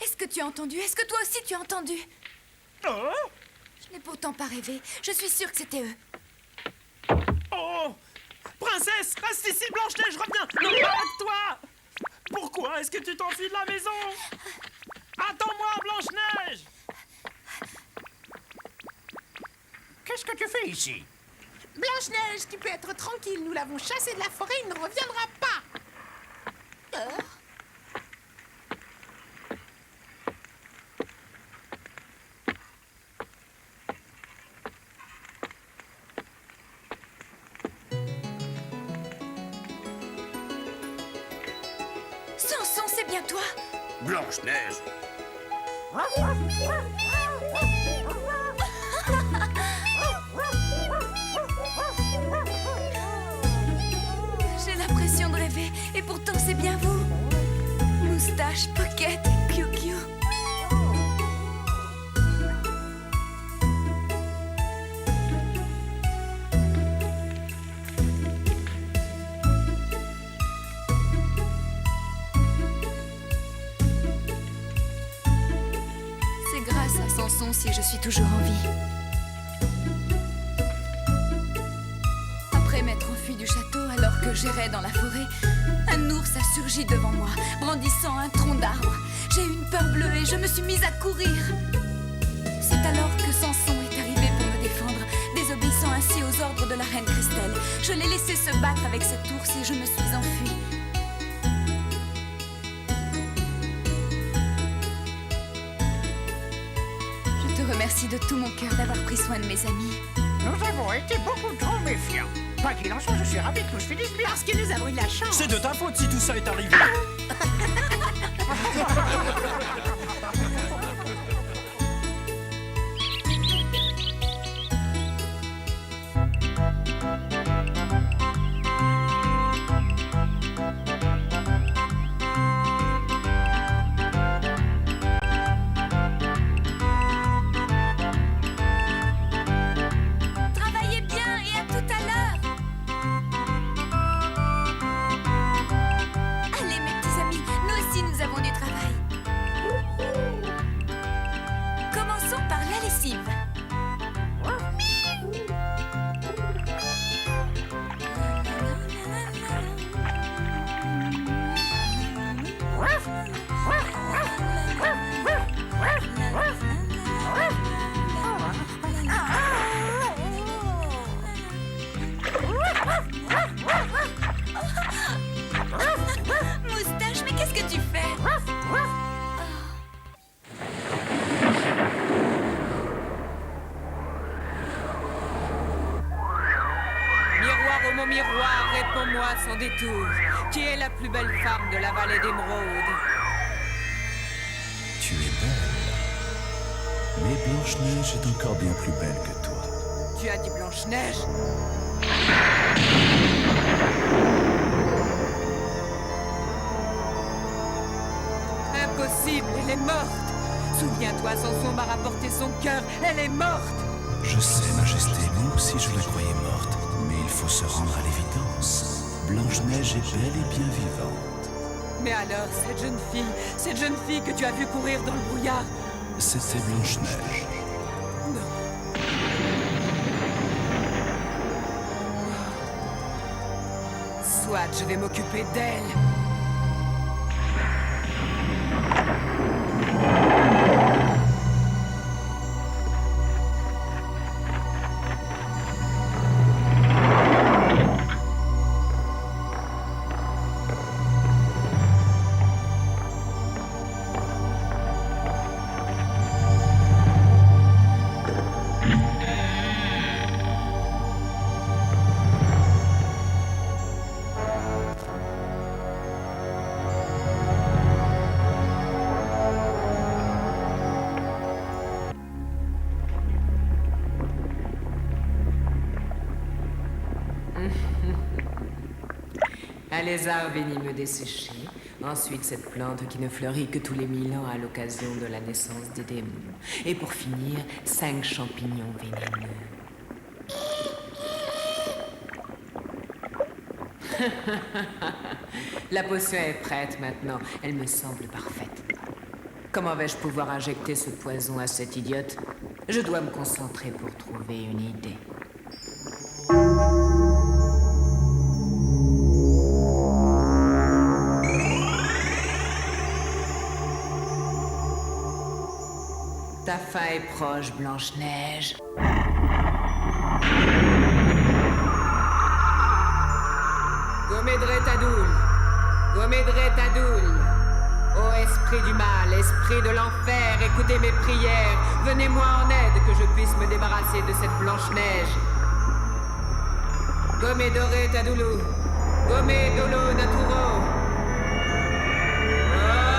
est-ce que tu as entendu? Est-ce que toi aussi tu as entendu? Oh, Je n'ai pourtant pas rêvé. Je suis sûre que c'était eux. oh, princesse, reste ici, Blanche-Neige, reviens. Non, pas avec toi. Pourquoi est-ce que tu t'enfuis de la maison? Attends-moi, Blanche-Neige. Qu'est-ce que tu fais ici? Blanche-Neige, tu peux être tranquille. Nous l'avons chassé de la forêt, il ne reviendra pas. Souviens-toi. Blanche-Neige. J'ai l'impression de rêver, et pourtant c'est bien vous. Moustache, Pocket, Piu-Piu. C'est grâce à Samson si je suis toujours en vie. Après m'être enfui du château alors que j'errais dans la forêt, un ours a surgi devant moi, brandissant un tronc d'arbre. J'ai eu une peur bleue et je me suis mise à courir. C'est alors que Samson est arrivé pour me défendre, désobéissant ainsi aux ordres de la reine Christelle. Je l'ai laissé se battre avec cet ours et je me suis enfuie. Je te remercie de tout mon cœur d'avoir pris soin de mes amis. Nous avons été beaucoup trop méfiants. Quoi qu'il en soit, je suis ravi que tout se finisse bien. Parce que nous avons eu de la chance. C'est de ta faute si tout ça est arrivé. Travaillez bien et à tout à l'heure. Allez mes petits amis, nous aussi nous avons du travail. Commençons par la lessive. Moustache, mais qu'est-ce que tu fais? Miroir au mon miroir, réponds-moi sans détour. Qui est la plus belle femme de la vallée d'Émeraude? Tu es belle. Mais Blanche-Neige est encore bien plus belle que toi. Tu as dit Blanche-Neige? Impossible, elle est morte. Souviens-toi, Samson m'a rapporté son cœur. Elle est morte. Je sais, Majesté, moi aussi je la croyais morte. Mais il faut se rendre à l'évidence. Blanche-Neige est belle et bien vivante. Mais alors, cette jeune fille que tu as vue courir dans le brouillard, C'était Blanche-Neige. soit, je vais m'occuper d'elle. Un lézard venimeux desséché. Ensuite, cette plante qui ne fleurit que tous les 1000 ans à l'occasion de la naissance des démons. Et pour finir, 5 champignons vénéneux. La potion est prête maintenant. Elle me semble parfaite. Comment vais-je pouvoir injecter ce poison à cette idiote? Je dois me concentrer pour trouver une idée. Ta fin est proche, Blanche-Neige. Gomedre Tadoul, Gomedre Tadoul. Ô esprit du mal, esprit de l'enfer, écoutez mes prières. Venez-moi en aide que je puisse me débarrasser de cette Blanche-Neige. Gomedore Tadoulou, Gomedolo Naturo. Oh!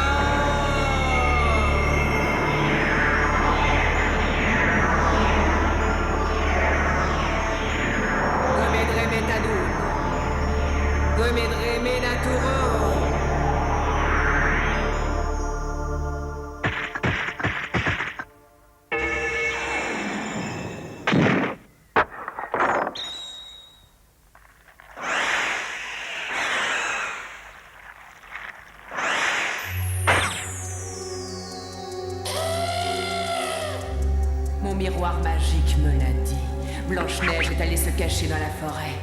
miroir magique me l'a dit. Blanche-Neige est allée se cacher dans la forêt.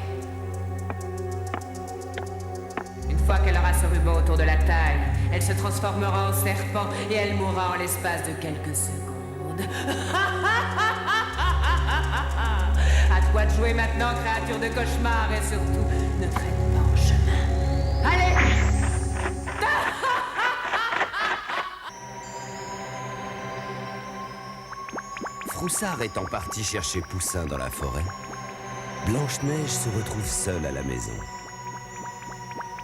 Une fois qu'elle aura ce ruban autour de la taille, elle se transformera en serpent et elle mourra en l'espace de quelques secondes. À toi de jouer maintenant, créature de cauchemar, et surtout, ne traite pas en chemin. Allez! Froussard étant parti chercher Poussin dans la forêt, Blanche-Neige se retrouve seule à la maison.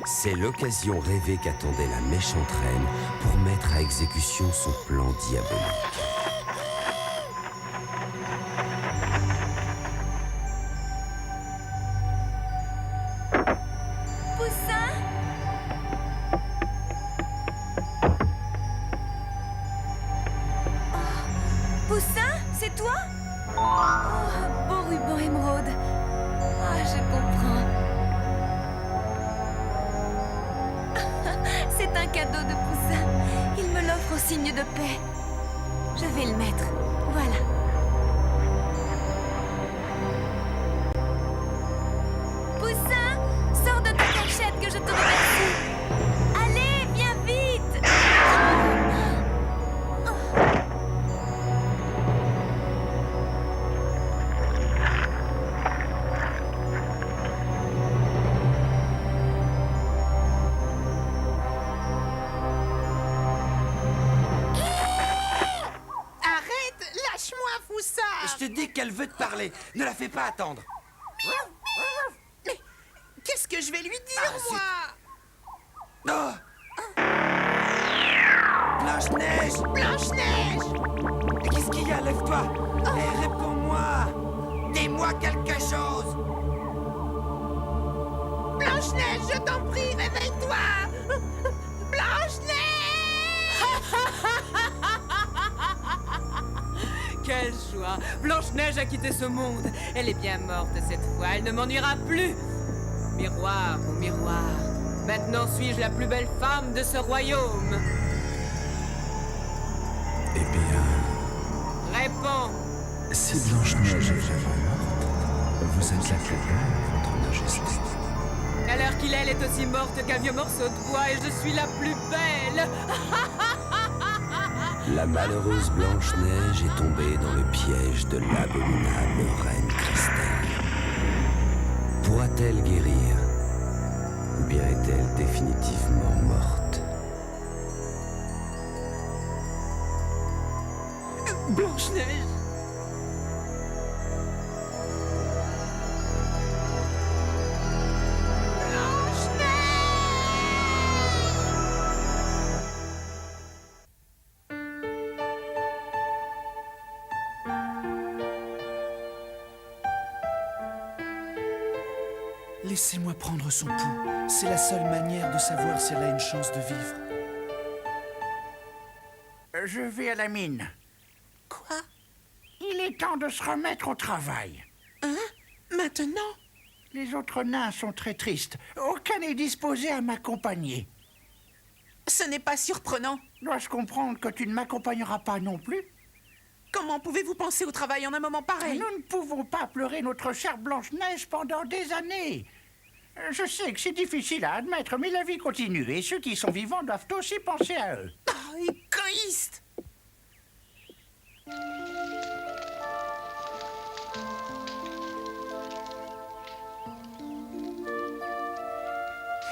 C'est l'occasion rêvée qu'attendait la méchante reine pour mettre à exécution son plan diabolique. Poussin? Oh, Poussin, c'est toi? Oh, beau ruban émeraude. Ah, je comprends. C'est un cadeau de Poussin. Il me l'offre en signe de paix. Je vais le mettre. Voilà. Poussin, sors de ta cachette que je te remercie. Allez, viens vite. Arrête! Lâche-moi, Froussard! Je te dis qu'elle veut te parler. Ne la fais pas attendre. Mais qu'est-ce que je vais lui dire, moi? Oh! Blanche-Neige! Blanche-Neige! Qu'est-ce qu'il y a? Lève-toi! Eh, réponds-moi! Dis-moi quelque chose! Blanche-Neige, je t'en prie, réveille-toi! Blanche-Neige! Quelle joie! Blanche-Neige a quitté ce monde. Elle est bien morte cette fois. Elle ne m'ennuiera plus. Miroir, oh miroir. Maintenant suis-je la plus belle femme de ce royaume? Eh bien, Réponds! si Blanche-Neige est vraiment morte, vous êtes la plus belle, votre majesté. À l'heure qu'il est, elle est aussi morte qu'un vieux morceau de bois et je suis la plus belle! La malheureuse Blanche-Neige est tombée dans le piège de l'abominable reine Christelle. Pourra-t-elle guérir? Ou bien est-elle définitivement morte? Blanche-Neige! Laissez-moi prendre son pouls. C'est la seule manière de savoir si elle a une chance de vivre. Je vais à la mine. Quoi? Il est temps de se remettre au travail. Hein? Maintenant? Les autres nains sont très tristes. Aucun n'est disposé à m'accompagner. Ce n'est pas surprenant. Dois-je comprendre que tu ne m'accompagneras pas non plus? Comment pouvez-vous penser au travail en un moment pareil? Nous ne pouvons pas pleurer notre chère Blanche-Neige pendant des années. Je sais que c'est difficile à admettre, mais la vie continue et ceux qui sont vivants doivent aussi penser à eux. Oh, égoïste!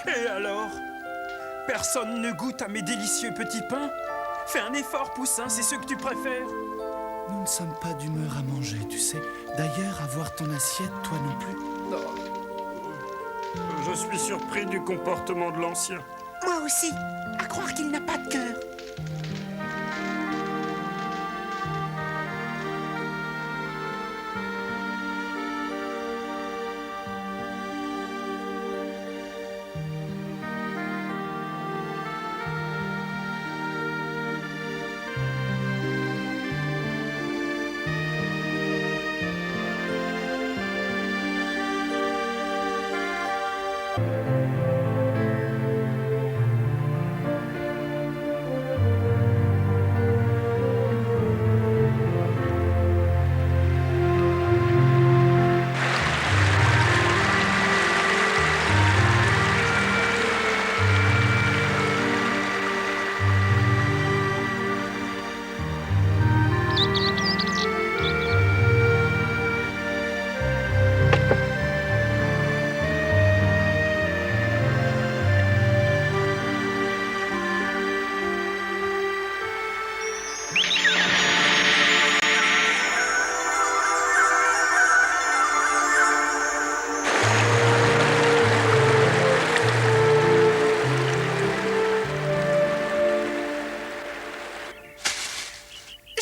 Et alors? Personne ne goûte à mes délicieux petits pains? Fais un effort, Poussin, c'est ce que tu préfères. Nous ne sommes pas d'humeur à manger, tu sais. D'ailleurs, avoir ton assiette, toi non plus. Je suis surpris du comportement de l'ancien. Moi aussi. À croire qu'il n'a pas de cœur.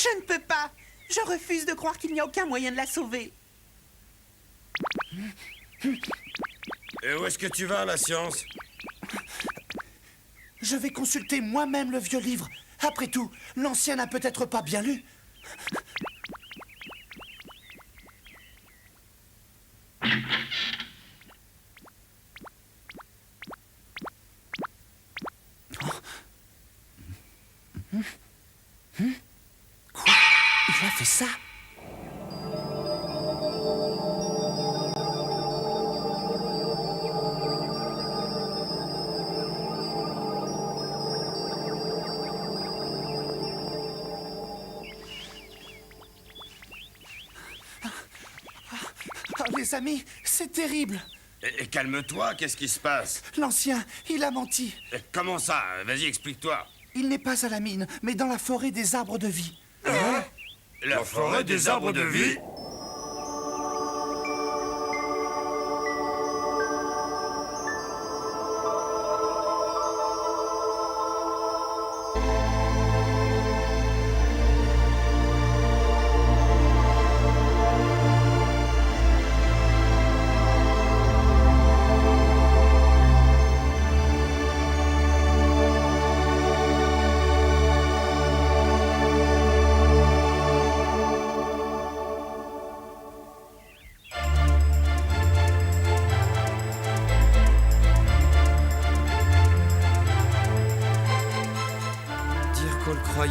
Je ne peux pas. Je refuse de croire qu'il n'y a aucun moyen de la sauver. Et où est-ce que tu vas, la science? Je vais consulter moi-même le vieux livre. Après tout, l'ancien n'a peut-être pas bien lu. Quoi? Il a fait ça? Les amis, c'est terrible. Et calme-toi, qu'est-ce qui se passe? L'ancien, il a menti. Comment ça? Vas-y, explique-toi. Il n'est pas à la mine, mais dans la forêt des arbres de vie. Hein? La forêt des arbres de vie?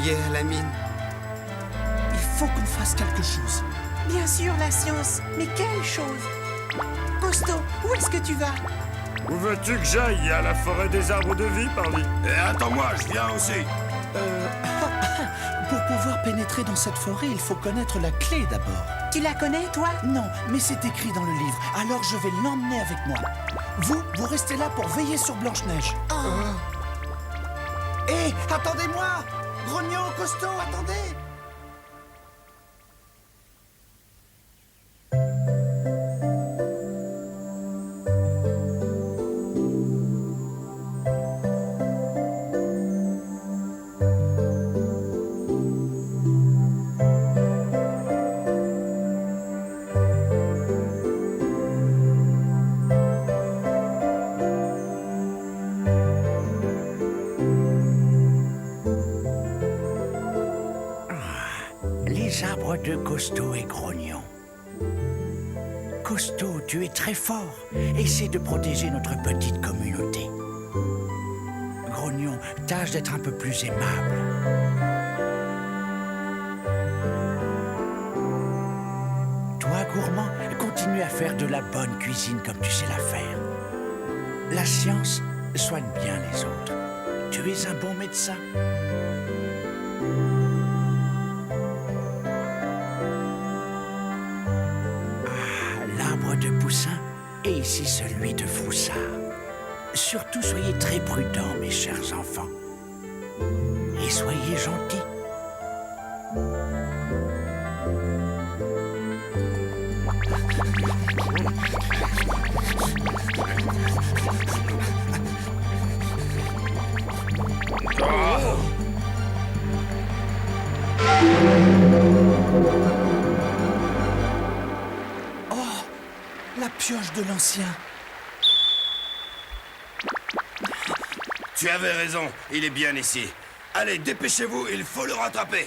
À la mine. Il faut qu'on fasse quelque chose. Bien sûr, la science. Mais quelle chose? Costo, où est-ce que tu vas? Où veux-tu que j'aille? À la forêt des arbres de vie, pardi. Attends-moi, je viens aussi. Pour pouvoir pénétrer dans cette forêt, il faut connaître la clé d'abord. Tu la connais, toi? Non, mais c'est écrit dans le livre. Alors je vais l'emmener avec moi. Vous restez là pour veiller sur Blanche-Neige. Hé, attendez-moi! Grognon, Costo, attendez! Les arbres de Costo et Grognon. Costo, tu es très fort. Essaie de protéger notre petite communauté. Grognon, tâche d'être un peu plus aimable. Toi, gourmand, continue à faire de la bonne cuisine comme tu sais la faire. La science soigne bien les autres. Tu es un bon médecin. De Poussin et ici celui de Froussard. Surtout soyez très prudents, mes chers enfants. Et soyez gentils. La pioche de l'ancien. Tu avais raison, il est bien ici. Allez, dépêchez-vous, il faut le rattraper.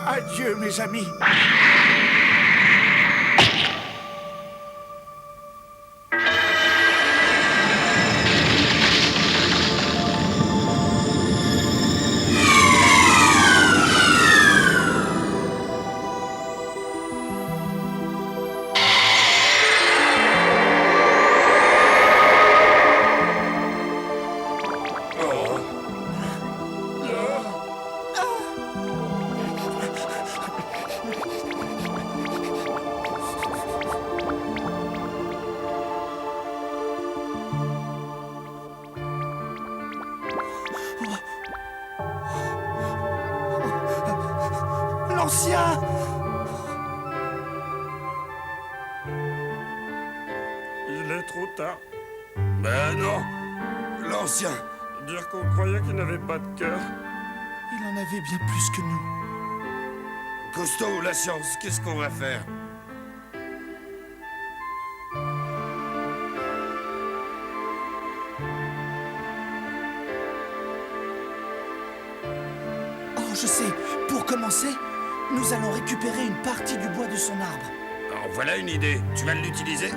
Adieu, mes amis. L'ancien! Il est trop tard. Ben non, l'ancien. Dire qu'on croyait qu'il n'avait pas de cœur. Il en avait bien plus que nous. Costaud, la science, qu'est-ce qu'on va faire? Oh, je sais. Pour commencer, nous allons récupérer une partie du bois de son arbre. Alors voilà une idée. Tu vas l'utiliser?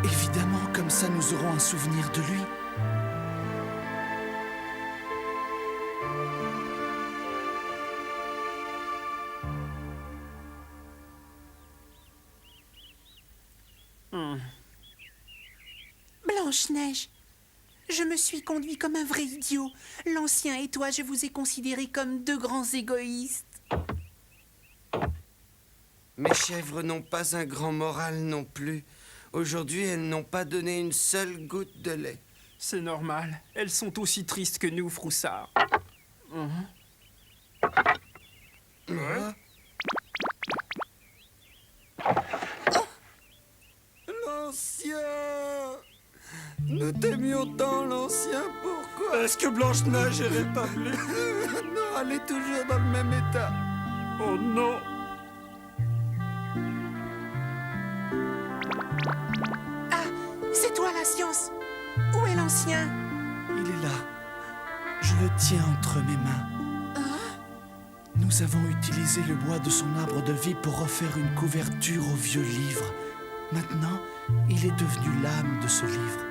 Évidemment, comme ça nous aurons un souvenir de lui. Blanche-Neige, je me suis conduit comme un vrai idiot. L'ancien et toi, je vous ai considérés comme deux grands égoïstes. Mes chèvres n'ont pas un grand moral non plus. Aujourd'hui, elles n'ont pas donné une seule goutte de lait. C'est normal. Elles sont aussi tristes que nous, Froussard. L'ancien! Nous t'aimions tant, l'ancien, pourquoi? Est-ce que Blanche-Neige est rétablie? Non, elle est toujours dans le même état. Oh non! Ah, c'est toi la science. Où est l'ancien? Il est là. Je le tiens entre mes mains. Nous avons utilisé le bois de son arbre de vie pour refaire une couverture au vieux livre. Maintenant, il est devenu l'âme de ce livre.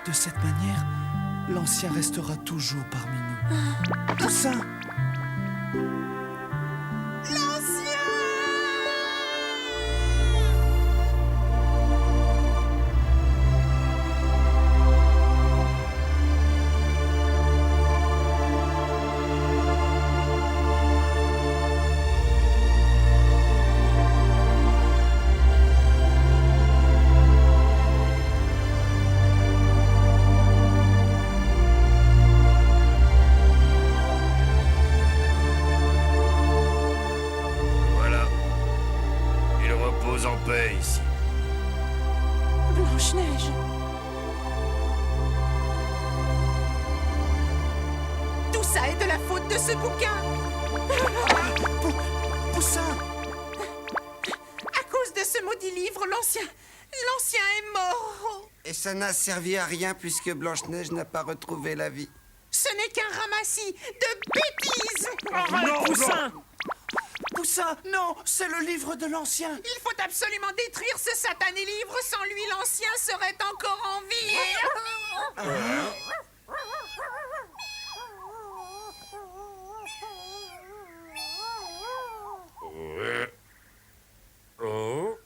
De cette manière, l'ancien restera toujours parmi nous. Poussin! En paix ici. Blanche-Neige. Tout ça est de la faute de ce bouquin. Poussin! À cause de ce maudit livre, l'ancien est mort. Et ça n'a servi à rien puisque Blanche-Neige n'a pas retrouvé la vie. Ce n'est qu'un ramassis de bêtises. Arrête, Poussin! Poussin, non, c'est le livre de l'ancien. Il faut absolument détruire ce satané livre. Sans lui, l'ancien serait encore en vie. Oh.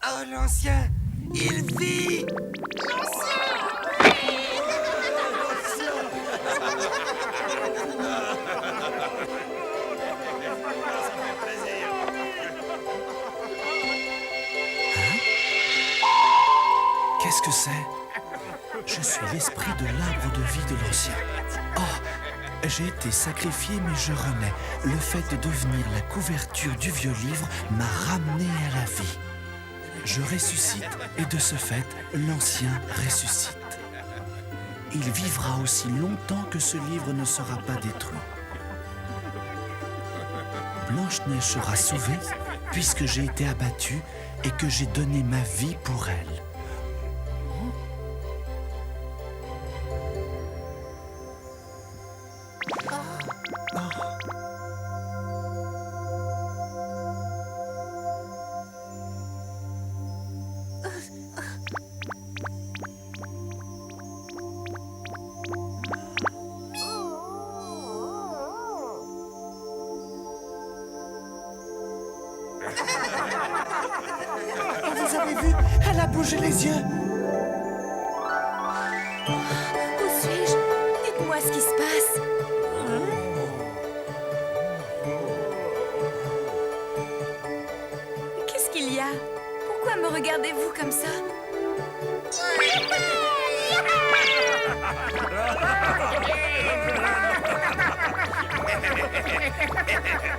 Oh, l'ancien, il vit! Qu'est-ce que c'est? Je suis l'esprit de l'arbre de vie de l'ancien. Oh, j'ai été sacrifié, mais je renais. Le fait de devenir la couverture du vieux livre m'a ramené à la vie. Je ressuscite, et de ce fait, l'ancien ressuscite. Il vivra aussi longtemps que ce livre ne sera pas détruit. Blanche-Neige sera sauvée, puisque j'ai été abattu et que j'ai donné ma vie pour elle. Vous avez vu? Elle a bougé les yeux. Où suis-je? Dites-moi ce qui se passe. Qu'est-ce qu'il y a? Pourquoi me regardez-vous comme ça?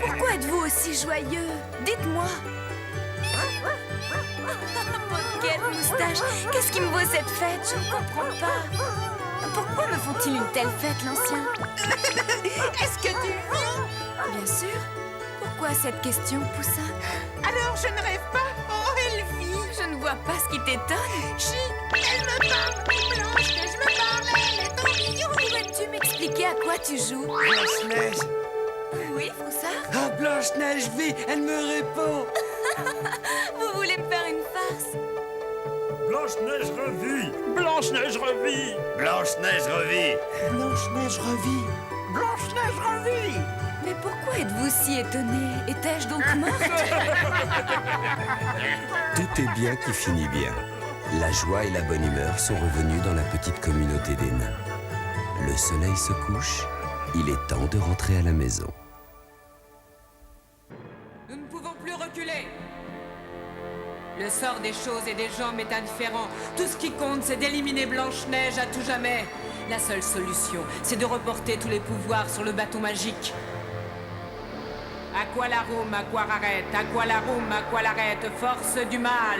Pourquoi êtes-vous aussi joyeux? Dites-moi. Quelle moustache! Qu'est-ce qui me vaut cette fête? Je ne comprends pas. Pourquoi me font-ils une telle fête, l'ancien? Est-ce que tu vis? Bien sûr. Pourquoi cette question, Poussin? Alors je ne rêve pas? Oh, elle vit. Je ne vois pas ce qui t'étonne. Chut, elle me parle. Blanche-Neige me parle. Elle est en million. Pourrais-tu m'expliquer à quoi tu joues? Blanche-Neige. Oui, Froussard? Ah, Blanche-Neige vit, elle me répond. Vous voulez me faire une farce? Blanche-Neige revit. Blanche-Neige revit. Blanche-Neige revit. Blanche-Neige revit. Blanche-Neige revit. Mais pourquoi êtes-vous si étonné? Étais-je donc morte? Tout est bien qui finit bien. La joie et la bonne humeur sont revenues dans la petite communauté des nains. Le soleil se couche, il est temps de rentrer à la maison. Nous ne pouvons plus reculer. Le sort des choses et des gens m'est indifférent. Tout ce qui compte, c'est d'éliminer Blanche-Neige à tout jamais. La seule solution, c'est de reporter tous les pouvoirs sur le bâton magique. Aqualarum, Aquararet, Aqualarum, Aqualaret, force du mal.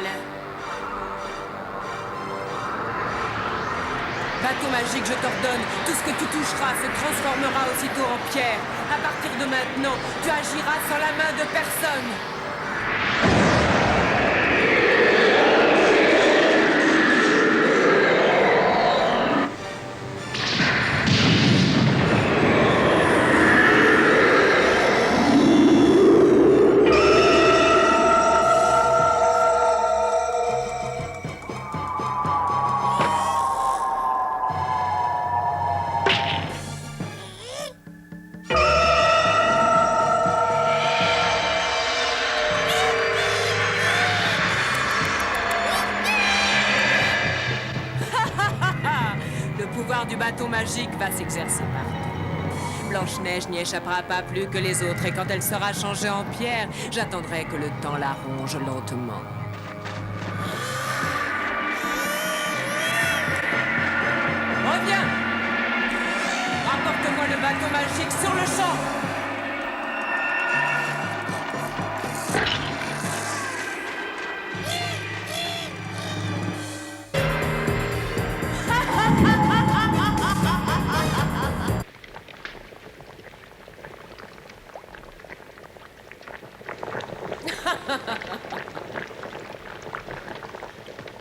Bâton magique, je t'ordonne, tout ce que tu toucheras se transformera aussitôt en pierre. À partir de maintenant, tu agiras sans la main de personne. Le pouvoir du bâton magique va s'exercer partout. Blanche-Neige n'y échappera pas plus que les autres, et quand elle sera changée en pierre, j'attendrai que le temps la ronge lentement. Reviens! Rapporte-moi le bâton magique sur le champ!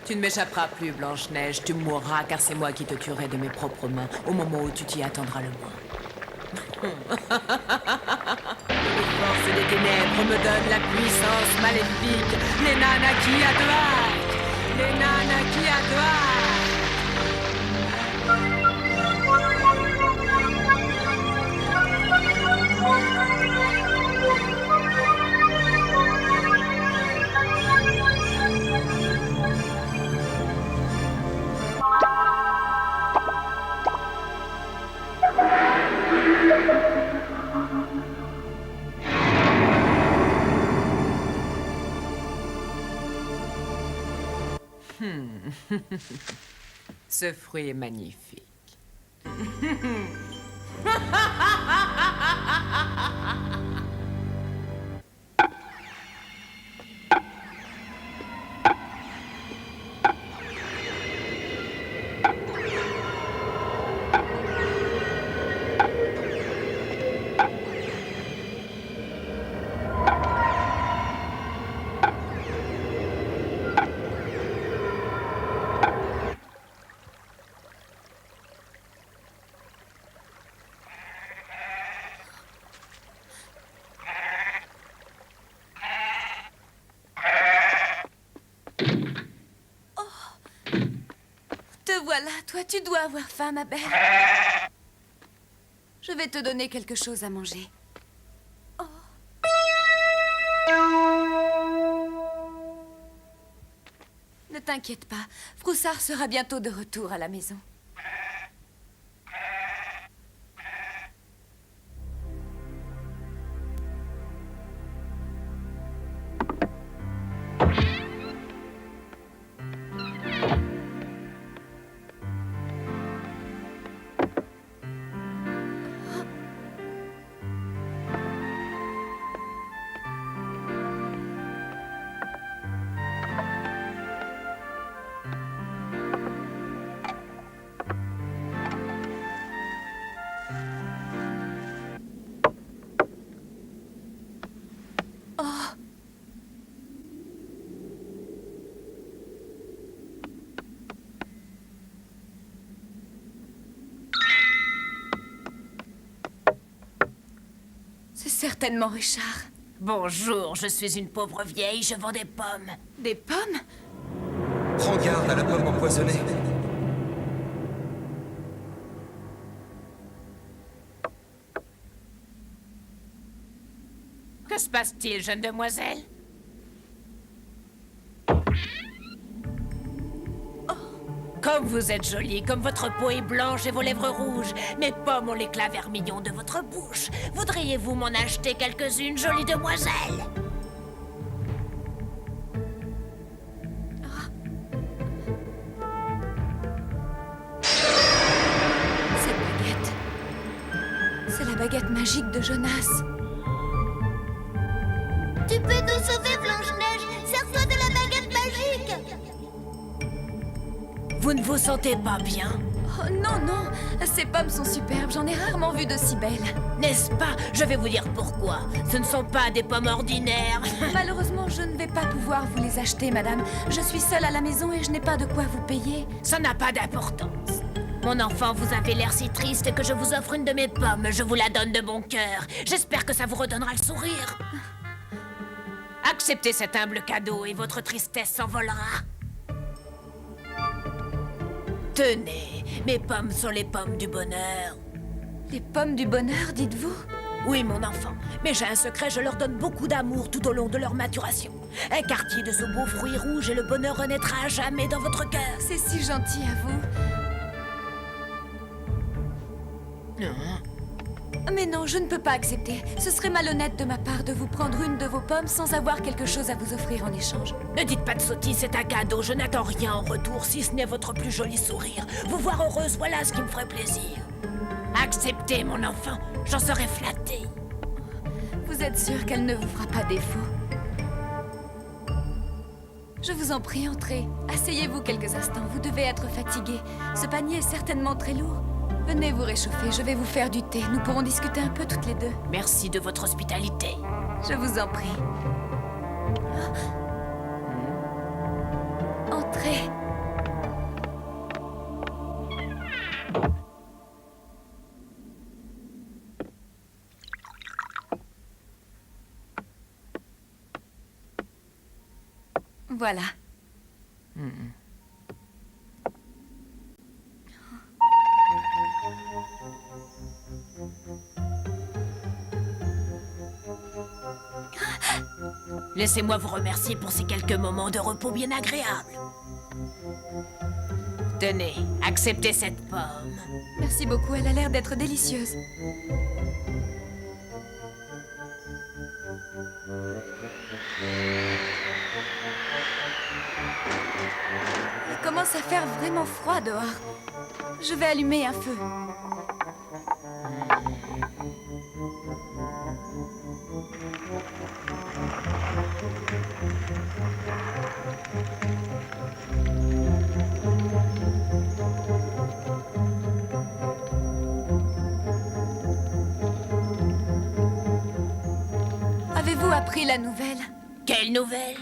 Tu ne m'échapperas plus, Blanche-Neige. Tu mourras, car c'est moi qui te tuerai de mes propres mains au moment où tu t'y attendras le moins. Les forces des ténèbres me donnent la puissance maléfique. Les Nanaki à deux arcs. Les Nanaki à deux arcs. Ce fruit est magnifique. Voilà, toi, tu dois avoir faim, ma belle. Je vais te donner quelque chose à manger. Oh. Ne t'inquiète pas, Froussard sera bientôt de retour à la maison. certainement Richard. Bonjour, je suis une pauvre vieille, je vends des pommes. Des pommes? Prends garde à la pomme empoisonnée. Que se passe-t-il, jeune demoiselle? Comme vous êtes jolie, comme votre peau est blanche et vos lèvres rouges, mes pommes ont l'éclat vermillon de votre bouche. Voudriez-vous m'en acheter quelques-unes, jolie demoiselle? Cette baguette. C'est la baguette magique de Jonas. Tu peux nous sauver, Blanche-Neige. Sers-toi de la baguette magique. Vous ne vous sentez pas bien? Oh non, non, ces pommes sont superbes, j'en ai rarement vu d'aussi belles. N'est-ce pas? Je vais vous dire pourquoi. Ce ne sont pas des pommes ordinaires. Malheureusement, je ne vais pas pouvoir vous les acheter, madame. Je suis seule à la maison et je n'ai pas de quoi vous payer. Ça n'a pas d'importance. Mon enfant, vous avez l'air si triste que je vous offre une de mes pommes. Je vous la donne de bon cœur. J'espère que ça vous redonnera le sourire. Acceptez cet humble cadeau et votre tristesse s'envolera. Tenez, mes pommes sont les pommes du bonheur. Les pommes du bonheur, dites-vous? Oui, mon enfant. Mais j'ai un secret, je leur donne beaucoup d'amour tout au long de leur maturation. Un quartier de ce beau fruit rouge et le bonheur renaîtra à jamais dans votre cœur. C'est si gentil à vous. Mais non, je ne peux pas accepter. Ce serait malhonnête de ma part de vous prendre une de vos pommes sans avoir quelque chose à vous offrir en échange. Ne dites pas de sottises, c'est un cadeau. Je n'attends rien en retour, si ce n'est votre plus joli sourire. Vous voir heureuse, voilà ce qui me ferait plaisir. Acceptez, mon enfant, j'en serai flattée. Vous êtes sûr qu'elle ne vous fera pas défaut? Je vous en prie, entrez. Asseyez-vous quelques instants, vous devez être fatigué. Ce panier est certainement très lourd. Venez vous réchauffer, je vais vous faire du thé. Nous pourrons discuter un peu toutes les deux. Merci de votre hospitalité. Je vous en prie. Entrez. Voilà. Laissez-moi vous remercier pour ces quelques moments de repos bien agréables. Tenez, acceptez cette pomme. Merci beaucoup, elle a l'air d'être délicieuse. Il commence à faire vraiment froid dehors. Je vais allumer un feu. Avez-vous appris la nouvelle? Quelle nouvelle?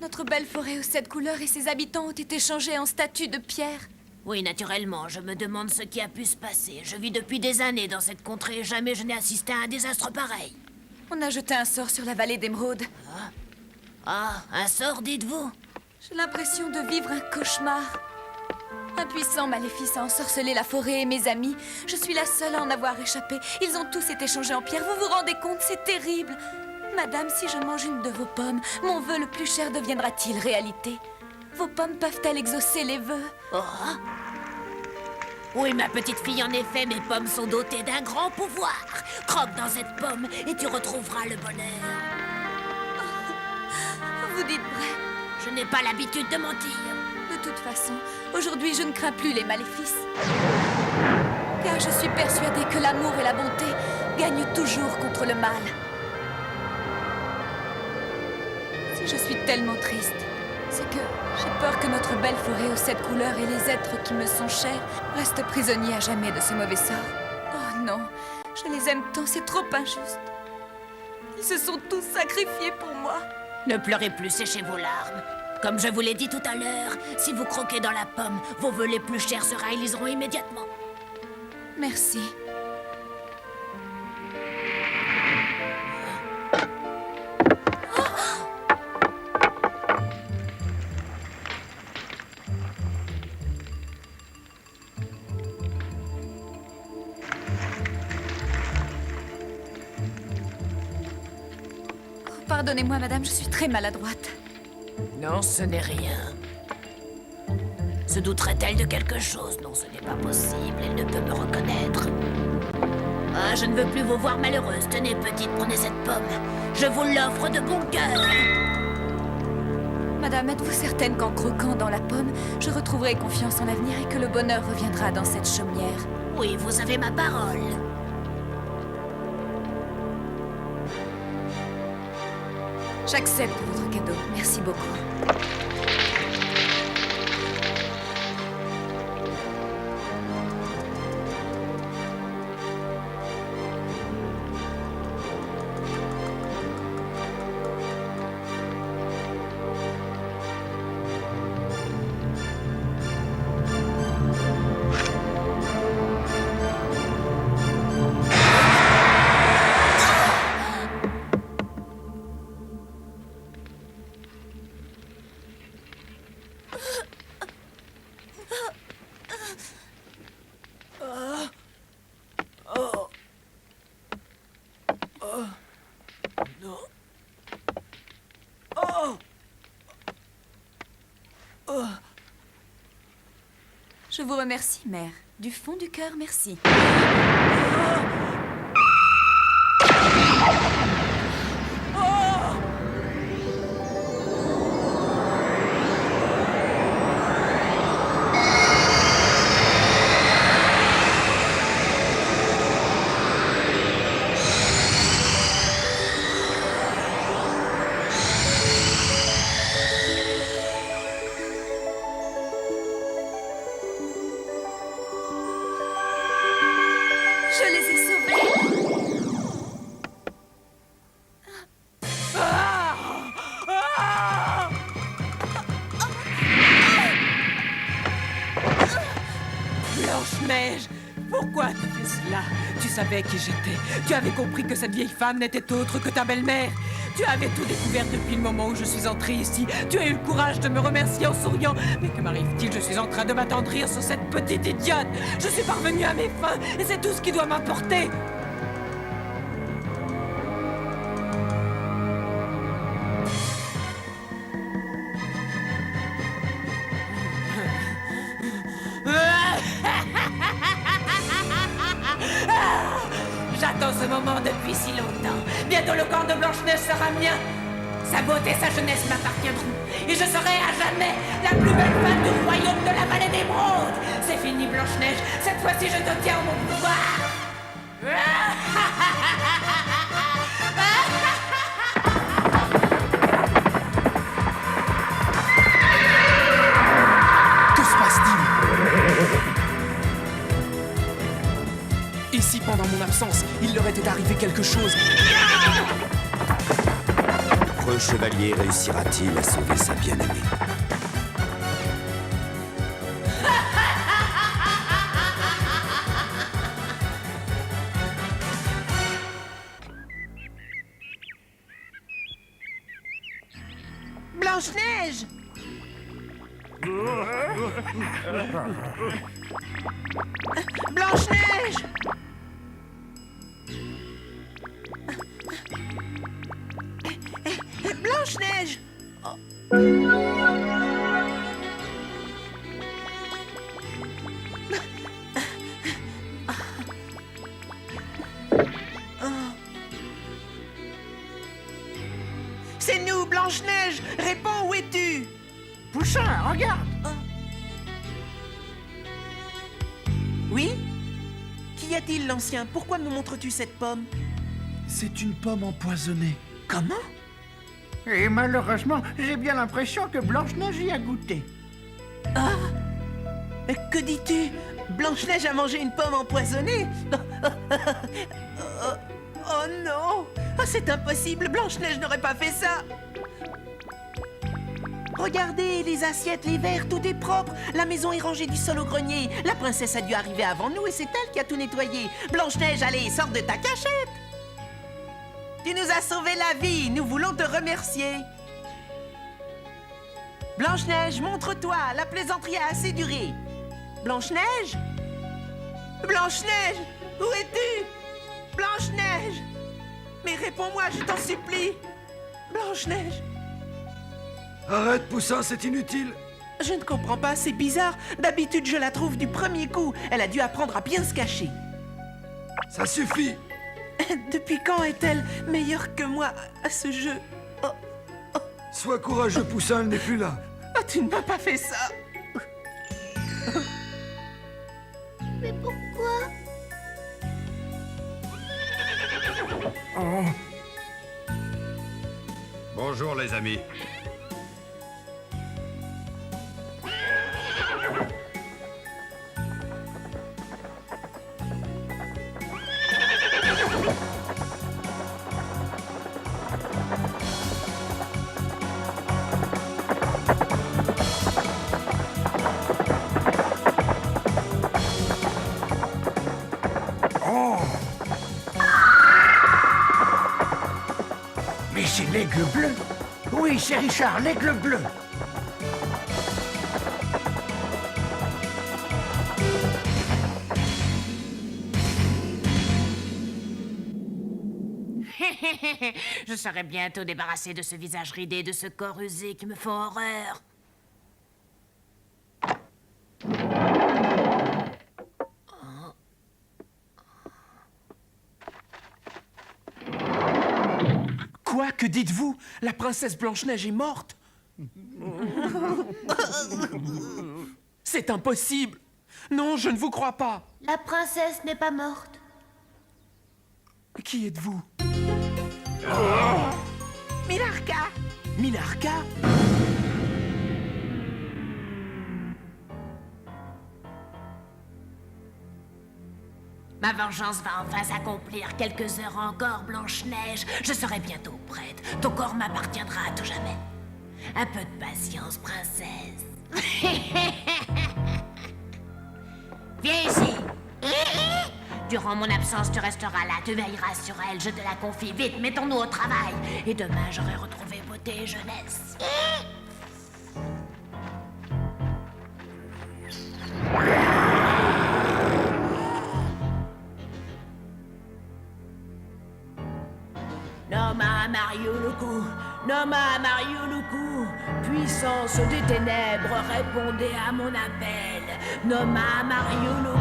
Notre belle forêt aux 7 couleurs et ses habitants ont été changés en statues de pierre. Oui, naturellement, je me demande ce qui a pu se passer. Je vis depuis des années dans cette contrée et jamais je n'ai assisté à un désastre pareil. On a jeté un sort sur la vallée d'Émeraude. Ah, un sort, dites-vous? J'ai l'impression de vivre un cauchemar. Un puissant maléfice a ensorcelé la forêt et mes amis. Je suis la seule à en avoir échappé. Ils ont tous été changés en pierre. Vous vous rendez compte? C'est terrible. Madame, si je mange une de vos pommes, mon vœu le plus cher deviendra-t-il réalité? Vos pommes peuvent-elles exaucer les vœux? Oh. Oui, ma petite fille, en effet, mes pommes sont dotées d'un grand pouvoir. Croque dans cette pomme et tu retrouveras le bonheur. Vous dites vrai? Je n'ai pas l'habitude de mentir. De toute façon, aujourd'hui, je ne crains plus les maléfices. Car je suis persuadée que l'amour et la bonté gagnent toujours contre le mal. Si je suis tellement triste, c'est que j'ai peur que notre belle forêt aux 7 couleurs et les êtres qui me sont chers restent prisonniers à jamais de ce mauvais sort. Oh non, je les aime tant, c'est trop injuste. Ils se sont tous sacrifiés pour moi. Ne pleurez plus, séchez vos larmes. Comme je vous l'ai dit tout à l'heure, si vous croquez dans la pomme, vos vœux les plus chers se réaliseront immédiatement. Merci. Pardonnez-moi, madame, je suis très maladroite. Non, ce n'est rien. Se douterait-elle de quelque chose? Non, ce n'est pas possible. Elle ne peut me reconnaître. Ah, je ne veux plus vous voir malheureuse. Tenez, petite, prenez cette pomme. Je vous l'offre de bon cœur. Madame, êtes-vous certaine qu'en croquant dans la pomme, je retrouverai confiance en l'avenir et que le bonheur reviendra dans cette chaumière? Oui, vous avez ma parole. J'accepte votre cadeau. Merci beaucoup. Je vous remercie, mère. Du fond du cœur, merci. Je les ai sauvés. Blanche-Neige, pourquoi tu fais cela? Tu savais qui j'étais. Tu avais compris que cette vieille femme n'était autre que ta belle-mère. Tu avais tout découvert depuis le moment où je suis entrée ici. Tu as eu le courage de me remercier en souriant. Mais que m'arrive-t-il? Je suis en train de m'attendrir sur cette petite idiote. Je suis parvenue à mes fins et c'est tout ce qui doit m'importer. J'attends ce moment depuis si longtemps. Bientôt le corps de Blanche-Neige sera mien. Sa beauté et sa jeunesse m'appartiendront. Et je serai à jamais la plus belle femme du royaume de la vallée d'Émeraude. C'est fini, Blanche-Neige. Cette fois-ci, je te tiens en mon pouvoir. Que se passe-t-il? Et si pendant mon absence, il leur était arrivé quelque chose? Le chevalier réussira-t-il à sauver sa bien-aimée? Blanche-Neige! Blanche-Neige! Blanche-Neige! C'est nous, Blanche-Neige! Réponds, où es-tu? Poussin, regarde! Oui? Qu'y a-t-il, l'ancien? Pourquoi me montres-tu cette pomme? C'est une pomme empoisonnée. Comment? Et malheureusement, j'ai bien l'impression que Blanche-Neige y a goûté. Ah! Que dis-tu? Blanche-Neige a mangé une pomme empoisonnée? Oh non! Oh, c'est impossible! Blanche-Neige n'aurait pas fait ça! Regardez, les assiettes, les verres, tout est propre. La maison est rangée du sol au grenier. La princesse a dû arriver avant nous et c'est elle qui a tout nettoyé. Blanche-Neige, allez, sors de ta cachette! Tu nous as sauvé la vie, nous voulons te remercier. Blanche-Neige, montre-toi, la plaisanterie a assez duré. Blanche-Neige? Blanche-Neige, où es-tu? Blanche-Neige! Mais réponds-moi, je t'en supplie. Blanche-Neige! Arrête, Poussin, c'est inutile. Je ne comprends pas, c'est bizarre. D'habitude, je la trouve du premier coup. Elle a dû apprendre à bien se cacher. Ça suffit. Depuis quand est-elle meilleure que moi à ce jeu? Sois courageux, Poussin, elle n'est plus là. Ah, tu ne m'as pas fait ça. Mais pourquoi? Bonjour, les amis. Mais c'est l'aigle bleu. Oui, c'est Richard, l'aigle bleu. Je serai bientôt débarrassé de ce visage ridé, de ce corps usé qui me fait horreur. Quoi? Que dites-vous? La princesse Blanche-Neige est morte? C'est impossible! Non, je ne vous crois pas! La princesse n'est pas morte. Qui êtes-vous? Milarca! Milarca? Ma vengeance va enfin s'accomplir. Quelques heures encore, Blanche-Neige. Je serai bientôt prête. Ton corps m'appartiendra à tout jamais. Un peu de patience, princesse. Viens ici. Durant mon absence, tu resteras là. Tu veilleras sur elle. Je te la confie. Vite, mettons-nous au travail. Et demain, j'aurai retrouvé beauté et jeunesse. Noma Mariuluku, Noma Mariuluku, puissance des ténèbres, répondez à mon appel. Noma Mariuluku.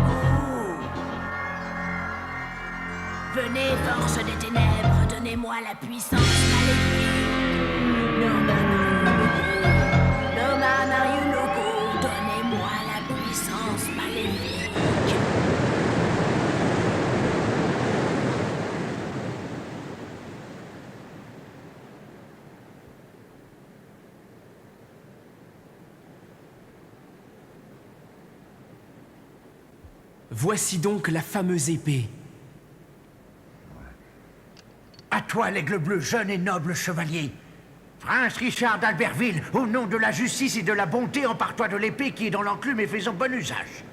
Venez, force des ténèbres, donnez-moi la puissance maléfique. Noma Mariuluku, Noma Mariuluku, donnez-moi la puissance maléfique. Voici donc la fameuse épée. À toi, l'aigle bleu, jeune et noble chevalier. Prince Richard d'Albertville, au nom de la justice et de la bonté, empare-toi de l'épée qui est dans l'enclume et fais-en bon usage.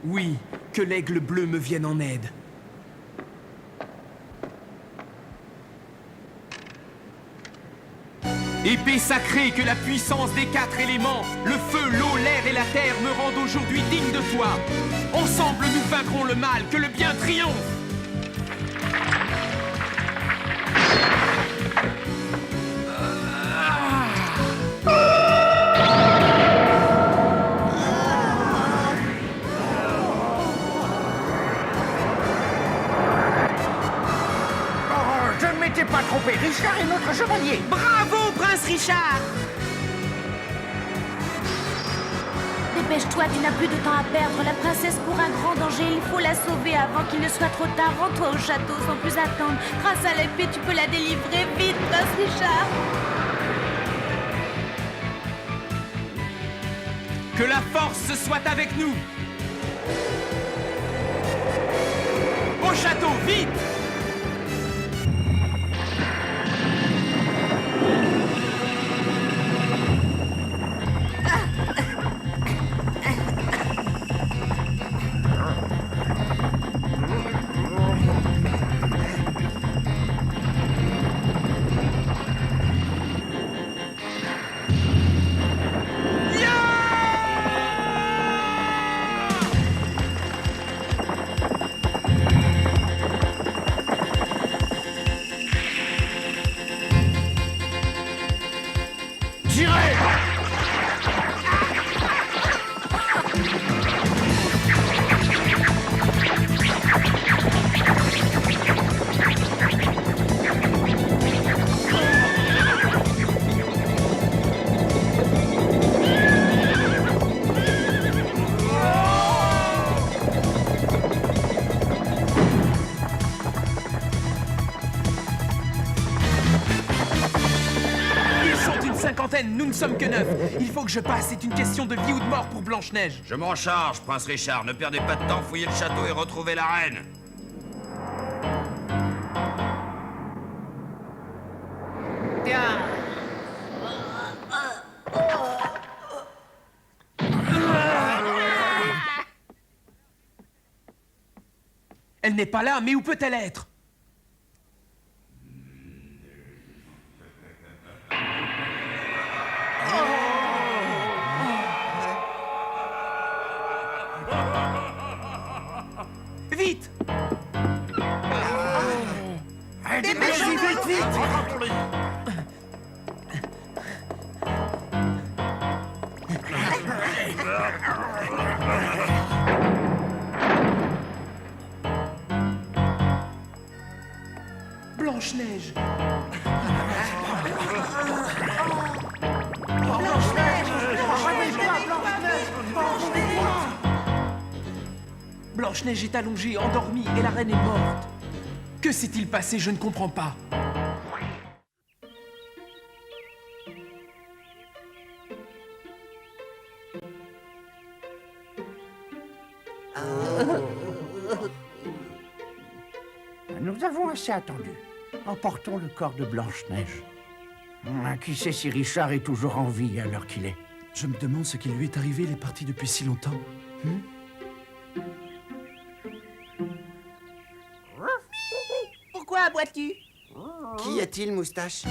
Oui, que l'aigle bleu me vienne en aide. Épée sacrée, que la puissance des 4 éléments, le feu, l'eau, l'air et la terre me rendent aujourd'hui digne de toi. Ensemble, nous vaincrons le mal, que le bien triomphe. Je ne m'étais pas trompé, Richard est notre chevalier. Bravo, Prince Richard! Dépêche-toi, tu n'as plus de temps à perdre. La princesse court un grand danger. Il faut la sauver avant qu'il ne soit trop tard. Rends-toi au château sans plus attendre. Grâce à l'épée, tu peux la délivrer. Vite, Prince Richard! Que la force soit avec nous! Au château, vite! Fontaine, nous ne sommes que 9. Il faut que je passe, c'est une question de vie ou de mort pour Blanche-Neige. Je m'en charge, Prince Richard. Ne perdez pas de temps, fouillez le château et retrouvez la reine. Tiens. Elle n'est pas là, mais où peut-elle être? Vite! Dépêchez-vous, vite, vite! Blanche-Neige! Blanche-Neige est allongée, endormie, et la reine est morte. Que s'est-il passé? Je ne comprends pas. Nous avons assez attendu. Emportons le corps de Blanche-Neige. Qui sait si Richard est toujours en vie à l'heure qu'il est? Je me demande ce qui lui est arrivé, il est parti depuis si longtemps. Pourquoi aboies-tu? Qu'y a-t-il, Moustache?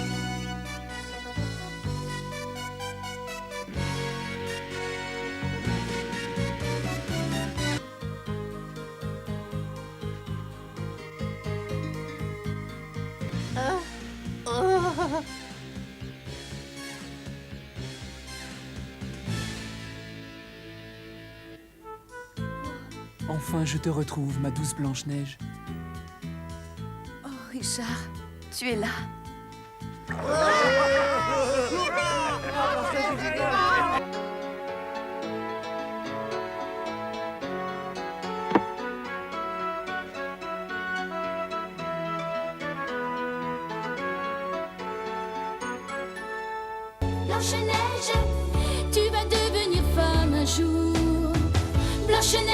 Enfin, je te retrouve, ma douce Blanche-Neige. Oh, Richard, tu es là. Blanche-Neige, tu vas devenir femme un jour. Blanche-Neige.